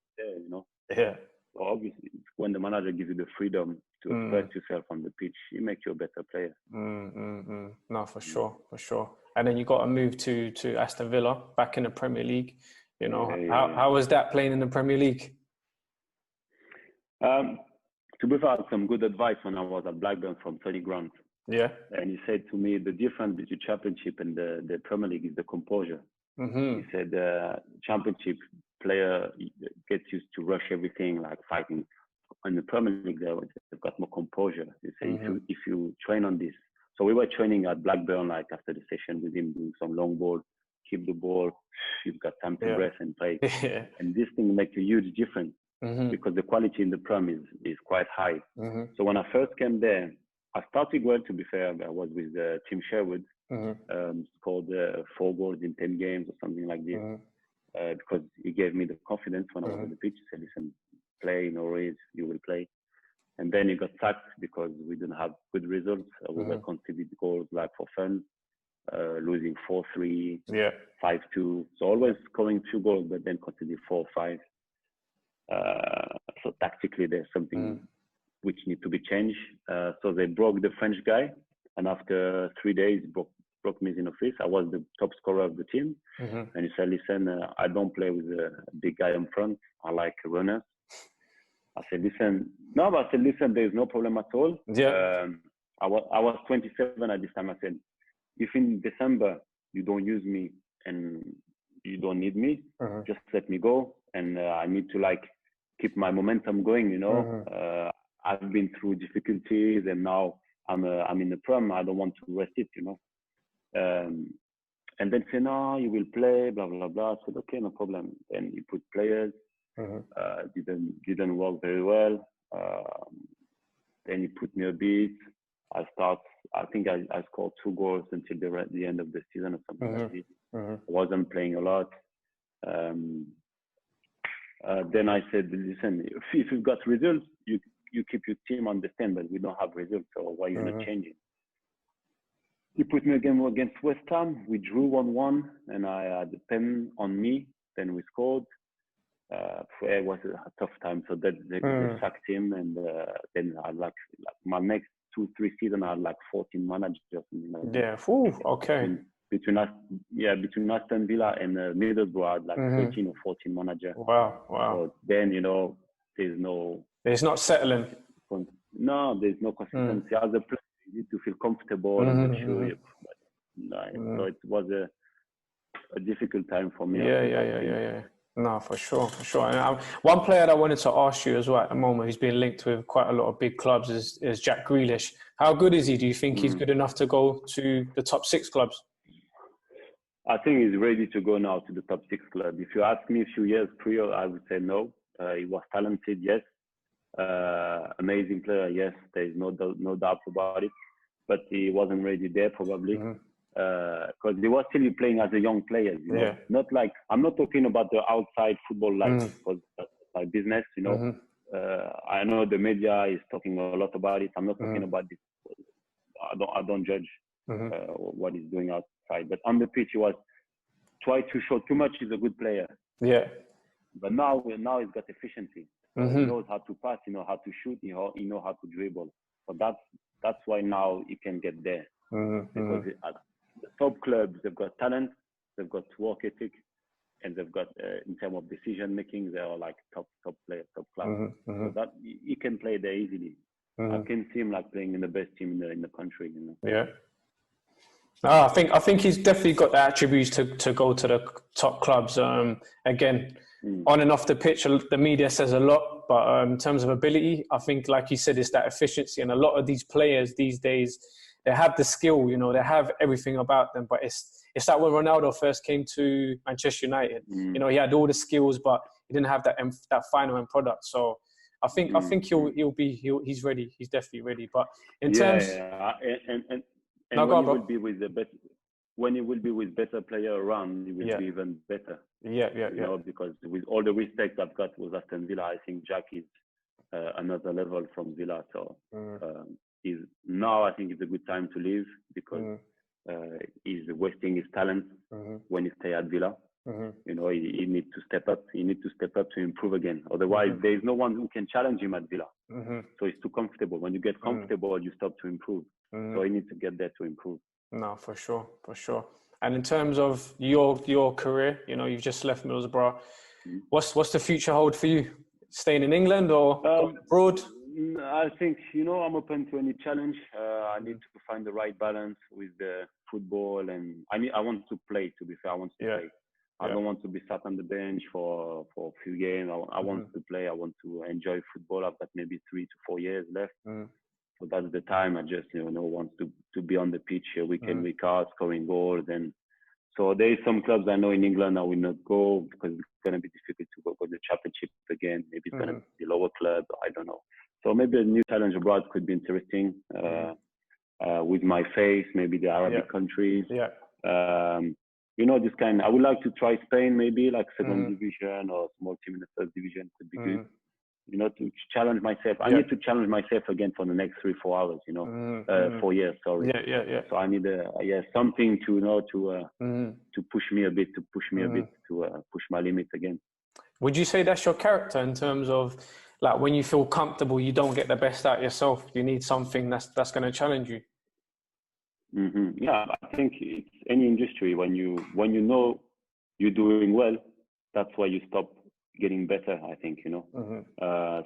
Yeah. So obviously, when the manager gives you the freedom to express yourself on the pitch, it makes you a better player. No, for sure. And then you got to move to Aston Villa, back in the Premier League. How was that playing in the Premier League? To be fair, I had some good advice when I was at Blackburn from Tony Grant. Yeah. And he said to me, the difference between Championship and the Premier League is the composure. He said Championship player gets used to rush everything, like fighting. In the Premier League, they've got more composure. They say if you train on this. So we were training at Blackburn, like after the session with him, doing some long ball, keep the ball, you've got time to breath and play. And this thing makes a huge difference because the quality in the Prem is quite high. So when I first came there, I started well, to be fair. I was with Tim Sherwood, scored 4 goals in 10 games or something like this, because he gave me the confidence when I was on the pitch. He said, "Listen, play, no worries, you will play." And then he got sacked because we didn't have good results. We were conceding goals like for fun, losing 4-3, 5-2. So always scoring 2 goals, but then conceding 4 or 5. So tactically, there's something which need to be changed. So they broke the French guy, and after 3 days, broke me in office. I was the top scorer of the team, and he said, "Listen, I don't play with a big guy in front. I like runners." I said, "Listen, no," but I said, "Listen, there's no problem at all." I was 27 at this time. I said, "If in December you don't use me and you don't need me, just let me go. And I need to keep my momentum going. I've been through difficulties, and now I'm in the Prem. I don't want to rest it. And then say, "No, you will play, blah blah blah." I said, "Okay, no problem." Then he put players. Didn't work very well. Then he put me a bit. I think I scored 2 goals until the end of the season or something like this. I wasn't playing a lot. Then I said, listen, if you've got results, you keep your team on the stand, but we don't have results, so why are you not changing? He put me again against West Ham. We drew 1-1, and I had the pen on me. Then we scored. It was a tough time, so they sacked him, and then I had like my next 2-3 seasons, I had like 14 managers. Yeah. Ooh, okay. Between Aston Villa and Middlesbrough, I had like 13 or 14 managers. Wow. So then It's not settling. No, there's no consistency. As a player, you need to feel comfortable and make sure. So it was a difficult time for me. Yeah. No, for sure. And one player that I wanted to ask you as well at the moment, who's been linked with quite a lot of big clubs, is Jack Grealish. How good is he? Do you think he's good enough to go to the top 6 clubs? I think he's ready to go now to the top 6 club. If you ask me a few years prior, I would say no. He was talented, yes. Amazing player, yes. There's no doubt about it. But he wasn't ready there, probably. Because he was still playing as a young player, you know. Not like, I'm not talking about the outside football because that's like business, you know. I know the media is talking a lot about it. I'm not talking about this. I don't judge what he's doing outside. But on the pitch, he was trying to show too much. He's a good player. Yeah. But now he's got efficiency. He knows how to pass. He knows how to shoot. He knows how to dribble. So that's why now he can get there. Because at the top clubs, they've got talent, they've got work ethic, and they've got in terms of decision making, they are like top players, top class. So that he can play there easily. I can see him like playing in the best team in the country. You know. Yeah. I think he's definitely got the attributes to go to the top clubs. Again, on and off the pitch, the media says a lot, but in terms of ability, I think, like you said, it's that efficiency. And a lot of these players these days, they have the skill, you know, they have everything about them. But it's like when Ronaldo first came to Manchester United. You know, he had all the skills, but he didn't have that final end product. So I think he's ready. He's definitely ready. But in terms, and when he will be with the best, when he will be with better player around, he will be even better. You know, because with all the respect I've got with Aston Villa, I think Jack is another level from Villa. So now I think it's a good time to leave because he's wasting his talent when he stay at Villa. You know, he needs to step up. He needs to step up to improve again. Otherwise, there is no one who can challenge him at Villa. So he's too comfortable. When you get comfortable, you stop to improve. So he needs to get there to improve. No, for sure. And in terms of your career, you know, you've just left Middlesbrough. What's the future hold for you? Staying in England or abroad? I think, you know, I'm open to any challenge. I need to find the right balance with the football, and I want to play. To be fair, I want to play. I don't want to be sat on the bench for a few games. I want to play. I want to enjoy football. I've got maybe 3 to 4 years left. So that's the time I just, you know, want to be on the pitch week in, week out, scoring goals. And so there is some clubs I know in England I will not go because it's going to be difficult to go to the championship again. Maybe it's going to be a lower club. I don't know. So maybe a new challenge abroad could be interesting with my face, maybe the Arabic countries. You know, this kind. I would like to try Spain, maybe like second division or small team in the first division could be good. You know, to challenge myself. I need to challenge myself again for the next 3-4 hours. You know, 4 years. Sorry. So I need something to, you know, to push me a bit, to push my limits again. Would you say that's your character in terms of like when you feel comfortable, you don't get the best out of yourself? You need something that's going to challenge you. Yeah, I think it's any industry. When you know you're doing well, that's why you stop getting better. I think, you know.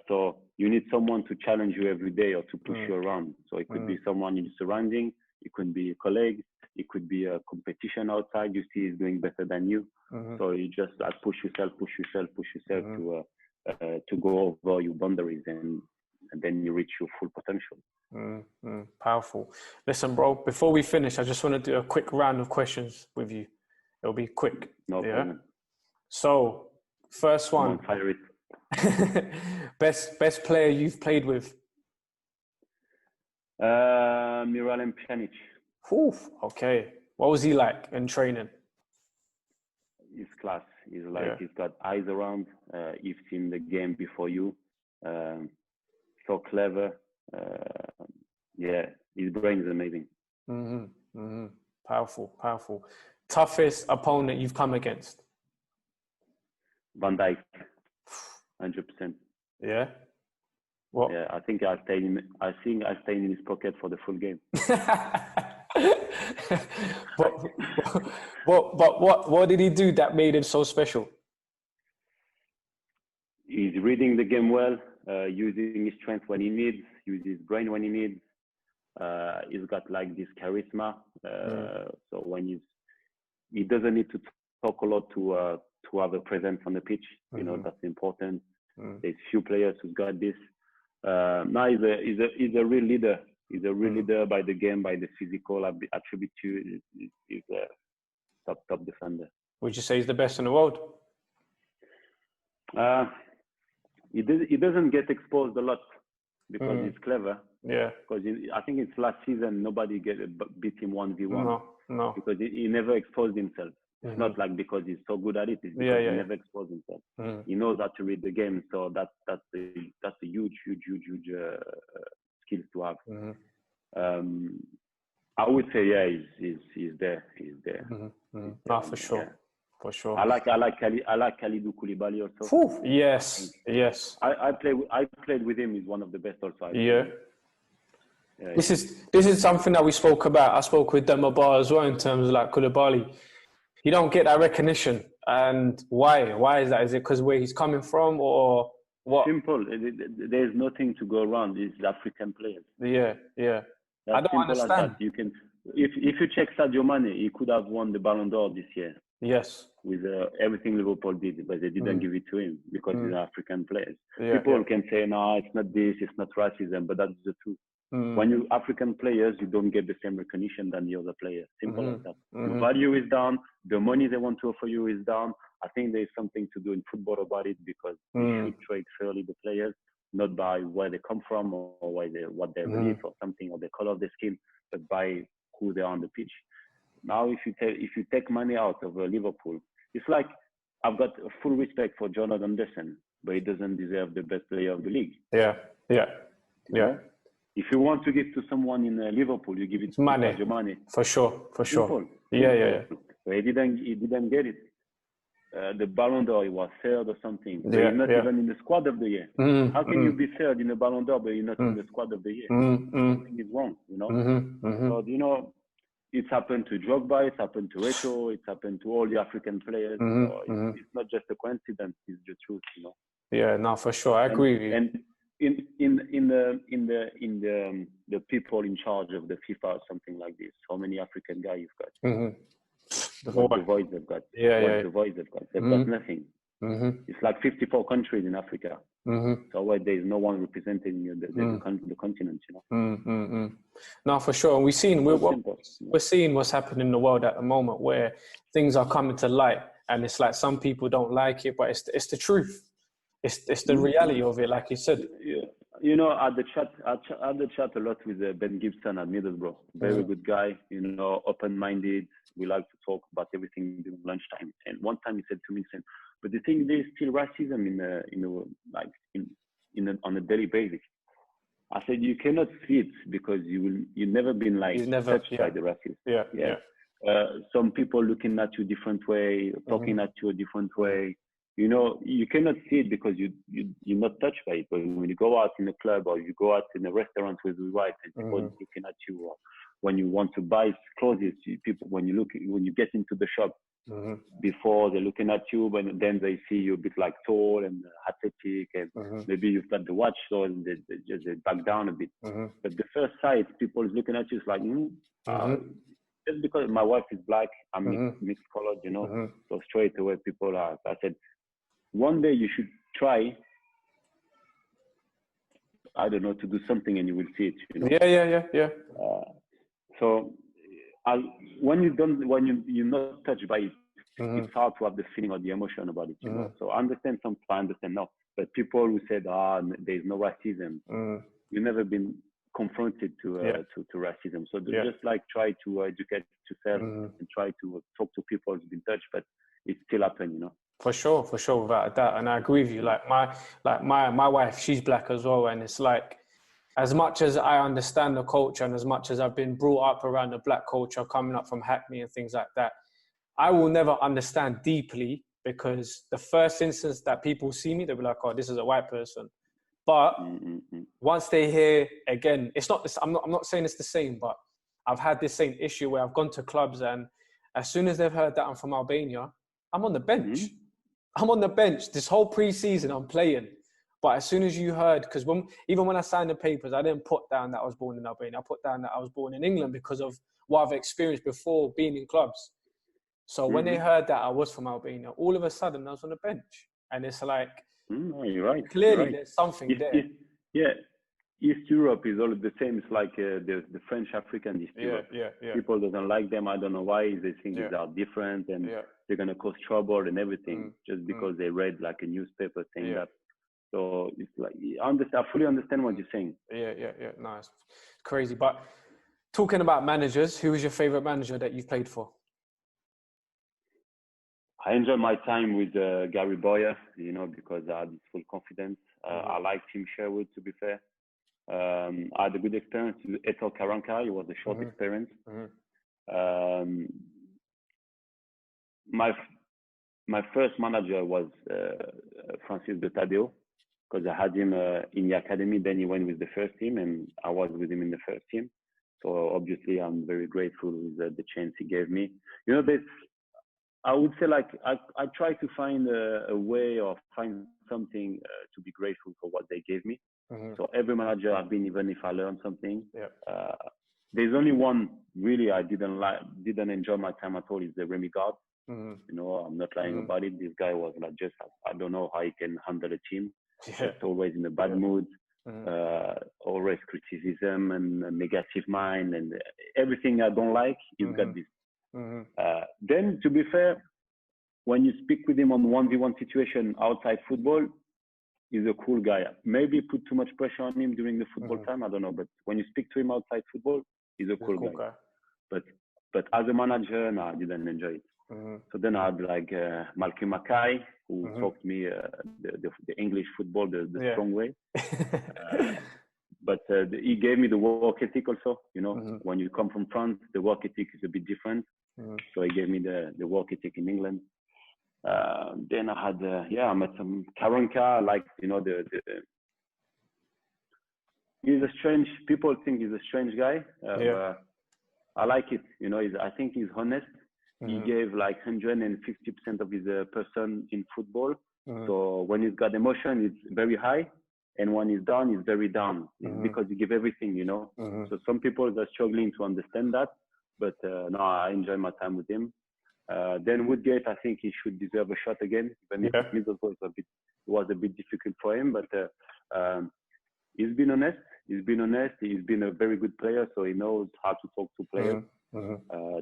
So you need someone to challenge you every day or to push you around. So it could be someone in your surrounding. It could be a colleague. It could be a competition outside. You see is doing better than you. So you just like push yourself to go over your boundaries, and then you reach your full potential. Powerful. Listen, bro, before we finish, I just want to do a quick round of questions with you. It'll be quick. No problem. So, first one. Fire it. Best player you've played with? Miralem Pjanic. Okay. What was he like in training? His class. He's like he's got eyes around. He's seen the game before you. So clever. Yeah, his brain is amazing. Powerful. Toughest opponent you've come against? Van Dijk, 100%. Yeah. What? Yeah, I think I stayed in his pocket for the full game. What did he do that made him so special? He's reading the game well, using his strength when he needs, uses his brain when he needs. He's got like this charisma. So when he doesn't need to talk a lot to have a presence on the pitch. You know, that's important. There's few players who've got this. Now he's a real leader. He's a real leader by the game, by the physical attribute to. He's a top defender. Would you say he's the best in the world? He doesn't get exposed a lot because he's clever. Yeah. Because I think it's last season nobody beat him 1v1. No. Because he never exposed himself. It's not like because he's so good at it. It's because he never exposed himself. He knows how to read the game. So that's a huge skill to have. I would say he's there. He's there. No, for sure. Yeah. For sure. I like Kalidou Koulibaly also. Oof, yes. I played with him. He's one of the best also. Yeah. This is something that we spoke about. I spoke with Demabar as well in terms of like Koulibaly. You don't get that recognition, and why? Why is that? Is it because where he's coming from, or what? Simple. There's nothing to go around. It's African players. Yeah. That's I don't understand. That. You can, if you check Sadio Mane, he could have won the Ballon d'Or this year. Yes. With everything Liverpool did, but they didn't give it to him because he's African players. People can say, no, it's not this, it's not racism, but that's the truth. When you African players, you don't get the same recognition than the other players. Simple as that. The value is down. The money they want to offer you is down. I think there's something to do in football about it because you should trade fairly the players, not by where they come from or what they believe or something or the color of their skin, but by who they are on the pitch. Now, if you take money out of Liverpool, it's like I've got full respect for Jonathan Anderson, but he doesn't deserve the best player of the league. Yeah. You know? If you want to give to someone in Liverpool, you give it to Sadio Mane. For sure. Simple. Yeah. But he didn't get it. The Ballon d'Or, he was third or something. But he's not even in the squad of the year. How can you be third in the Ballon d'Or, but you're not in the squad of the year? Something is wrong, you know? So, you know, it's happened to Drogba, it's happened to Eto'o, it's happened to all the African players. So it's not just a coincidence, it's the truth, you know? Yeah, no, for sure. I agree with you. And in the people in charge of the FIFA or something like this, how many African guys you've got? What the voice they've got? The voice they've got? They've got nothing. It's like 54 countries in Africa. So where there's no one representing the continent, you know. No, for sure. And we're seeing what's happening in the world at the moment, where things are coming to light, and it's like some people don't like it, but it's the truth. It's the reality of it, like you said. Yeah. You know, I had the chat a lot with Ben Gibson at Middlesbrough. Very good guy, you know, open-minded. We like to talk about everything during lunchtime. And one time he said to me, but the thing there's still racism on a daily basis. I said you cannot see it because you've never been touched by the racism. Yeah. Some people looking at you a different way, talking at you a different way. You know, you cannot see it because you're not touched by it. But when you go out in a club or you go out in a restaurant with your wife and people looking at you, or when you want to buy clothes, people when you get into the shop, before they're looking at you, but then they see you a bit like tall and athletic, and maybe you've got the watch, so they back down a bit. But the first sight, people is looking at you, it's like, just because my wife is black, I'm mixed colored, you know. So straight away people are. I said, one day you should try, I don't know, to do something and you will see it, you know. Yeah. So when you're not touched by it, it's hard to have the feeling or the emotion about it, you know. So I understand no. But people who said, there's no racism, you've never been confronted to racism. So just like try to educate yourself and try to talk to people who've been touched, but it still happens, you know. For sure, without a doubt. And I agree with you. Like my wife, she's black as well. And it's like, as much as I understand the culture and as much as I've been brought up around the black culture, coming up from Hackney and things like that, I will never understand deeply, because the first instance that people see me, they'll be like, oh, this is a white person. But once they hear, again, it's not this, I'm not saying it's the same, but I've had this same issue where I've gone to clubs and as soon as they've heard that I'm from Albania, I'm on the bench. I'm on the bench. This whole pre-season, I'm playing. But as soon as you heard, because even when I signed the papers, I didn't put down that I was born in Albania. I put down that I was born in England because of what I've experienced before being in clubs. So when they heard that I was from Albania, all of a sudden I was on the bench. And it's like, you're right. Clearly there's something there. East Europe is all the same. It's like the French African East Europe. People doesn't like them. I don't know why. They think they are different and they're going to cause trouble and everything just because they read like a newspaper saying that. So it's like, I fully understand what you're saying. No, it's crazy. But talking about managers, who is your favorite manager that you've played for? I enjoyed my time with Gary Boyer, because I had this full confidence. I like Tim Sherwood, to be fair. I had a good experience with Eto Karanka. It was a short experience. My first manager was Francis de Tadeo, because I had him in the academy. Then he went with the first team, and I was with him in the first team. So obviously, I'm very grateful with the chance he gave me. I would say, like, I try to find a way or find something to be grateful for what they gave me. So every manager I've been, even if I learned something, there's only one really I didn't enjoy my time at all, is the Remy Gard. I'm not lying about it. This guy was like, just, I don't know how he can handle a team. Just always in a bad mood, always criticism and a negative mind, and everything I don't like, he's got this. Then, to be fair, when you speak with him on 1v1 situation outside football, he's a cool guy. Maybe put too much pressure on him during the football time, I don't know. But when you speak to him outside football, he's a cool guy. But as a manager, no, I didn't enjoy it. So then I had like Malcolm Mackay, who taught me the English football the strong way. But he gave me the work ethic also. When you come from France, the work ethic is a bit different. So he gave me the work ethic in England. Then I had, I met some Karanka, like, he's a strange, people think he's a strange guy. I like it. I think he's honest. He gave like 150% of his person in football. So when he's got emotion, it's very high. And when he's down, he's very down. It's because he give everything, So some people are struggling to understand that. But no, I enjoy my time with him. Then Woodgate, I think he should deserve a shot again. Even if Middlesbrough was a bit difficult for him. But he's been honest. He's been a very good player, so he knows how to talk to players.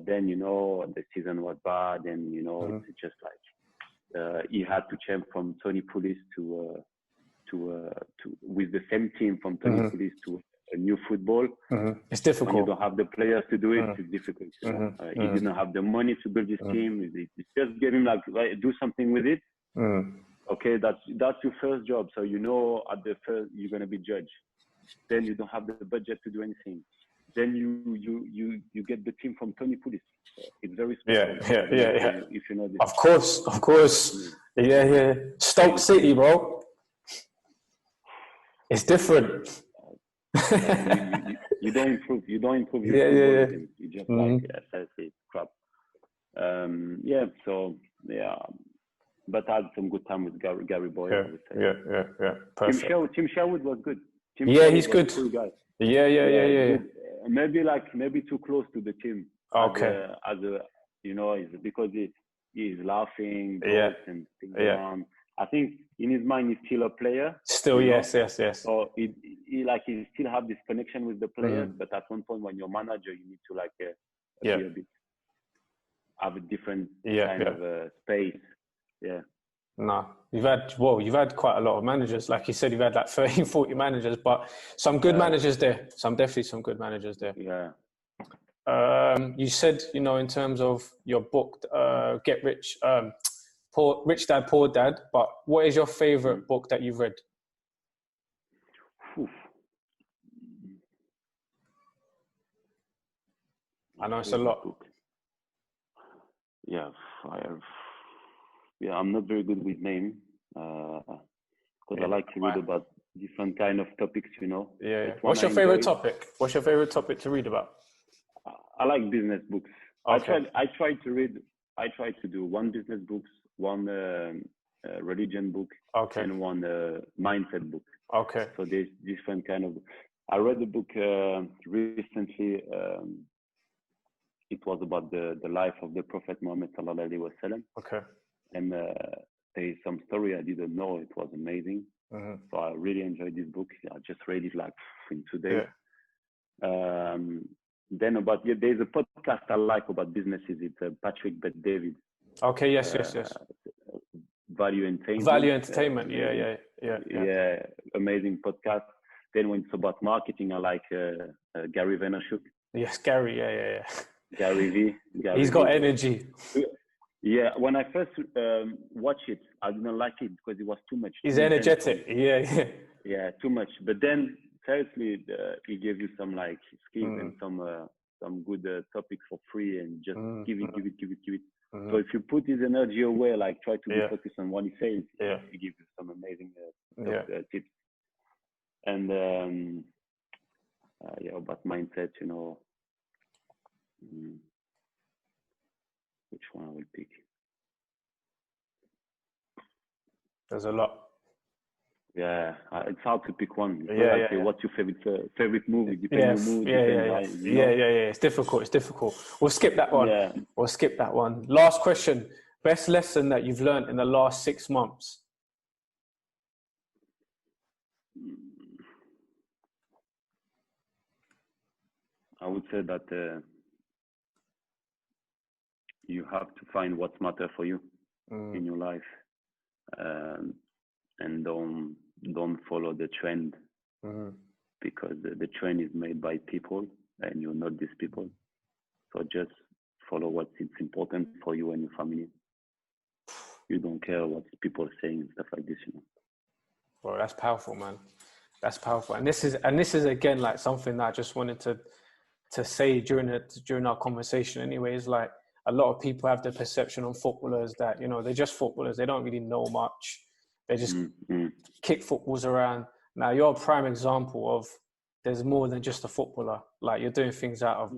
Then, the season was bad, and, it's just like he had to change from Tony Pulis to with the same team from Tony Pulis to a new football. It's difficult. When you don't have the players to do it, it's difficult. He didn't have the money to build his team. He just gave him like do something with it. Okay, that's your first job. So at the first you're gonna be judged. Then you don't have the budget to do anything. Then you get the team from Tony Pulis. It's very special. If you know this. Of course. Yeah. Stoke City, bro. It's different. You don't improve. You don't improve. You just say crap. But I had some good time with Gary Boyer. Perfect. Tim Sherwood was good. He's good. Cool guy. Yeah. Maybe too close to the team. Okay. Because he's laughing, and things around. I think in his mind he's still a player. Still, yes. So he still have this connection with the players, but at one point when you're manager, you need to be a bit have a different kind of space. Yeah. No, you've had quite a lot of managers. Like you said, you've had like 30, 40 managers, but some good managers there. Definitely some good managers there. Yeah. You said, in terms of your book, Get Rich, Rich Dad, Poor Dad. But what is your favorite book that you've read? Oof. I know it's a lot. Book. Yeah, I'm not very good with names because I like to read about different kind of topics, you know. Yeah. What's your favorite topic? What's your favorite topic to read about? I like business books. Okay. I try to do one business books, one religion book, and one mindset book. Okay. So there's different kind of. I read a book recently. It was about the life of the Prophet Muhammad sallallahu alaihi wasallam. Okay. And there is some story I didn't know. It was amazing. So I really enjoyed this book. I just read it like in 2 days. Yeah. Then there's a podcast I like about businesses. It's Patrick Bet-David. Okay. Yes. Value Entertainment. Value Entertainment. Yeah. Amazing podcast. Then when it's about marketing, I like Gary Vaynerchuk. Yes, Gary. Yeah. Gary V. He's got energy. Yeah, when I first watched it, I didn't like it because it was too much. He's energetic. Yeah, too much. But then, seriously, he gave you some like skills and some good topics for free, and just give it. So if you put his energy away, like try to be focused on what he says, he gives you some amazing tips. And about mindset, you know. Which one I will pick? There's a lot. Yeah, it's hard to pick one. What's your favorite movie? It's difficult. We'll skip that one. Last question. Best lesson that you've learned in the last 6 months? I would say that you have to find what's matter for you in your life, and don't follow the trend, because the trend is made by people and you're not these people. So just follow what's important for you and your family. You don't care what people are saying and stuff like this, you know. Well, that's powerful, man. That's powerful. And this is again like something that I just wanted to say during our conversation anyways. Like, a lot of people have the perception on footballers that, you know, they're just footballers. They don't really know much. They just kick footballs around. Now, you're a prime example of there's more than just a footballer. Like, you're doing things out of,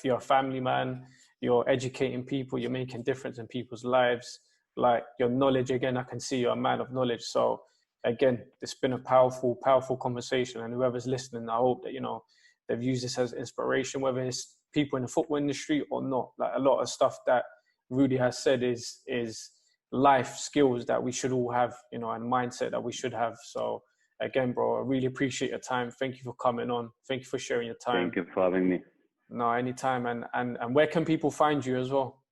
you're a family man, you're educating people, you're making difference in people's lives. Like, your knowledge, again, I can see you're a man of knowledge. So, again, it's been a powerful, powerful conversation. And whoever's listening, I hope that, you know, they've used this as inspiration, whether it's people in the football industry or not. Like, a lot of stuff that Rudy has said is life skills that we should all have, you know, and mindset that we should have. So again, bro, I really appreciate your time. Thank you for coming on. Thank you for sharing your time. Thank you for having me. No, anytime. And where can people find you as well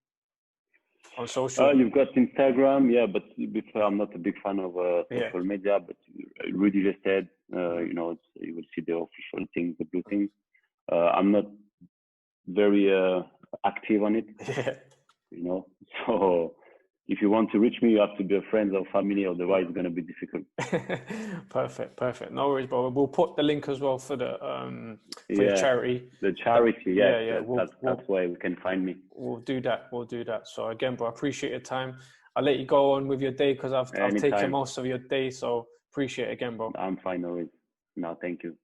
on social? You've got Instagram, but before, I'm not a big fan of social media, but Rudy Gestede, you know, you will see the official things, the blue things. I'm not very active on it, you know. So if you want to reach me, you have to be a friend or family, otherwise it's going to be difficult. Perfect. No worries, bro. We'll put the link as well for the your charity. The charity, that's where we can find me. We'll do that. So again, bro, I appreciate your time. I'll let you go on with your day because I've taken most of your day. So appreciate it again, bro. I'm fine, always. No, thank you.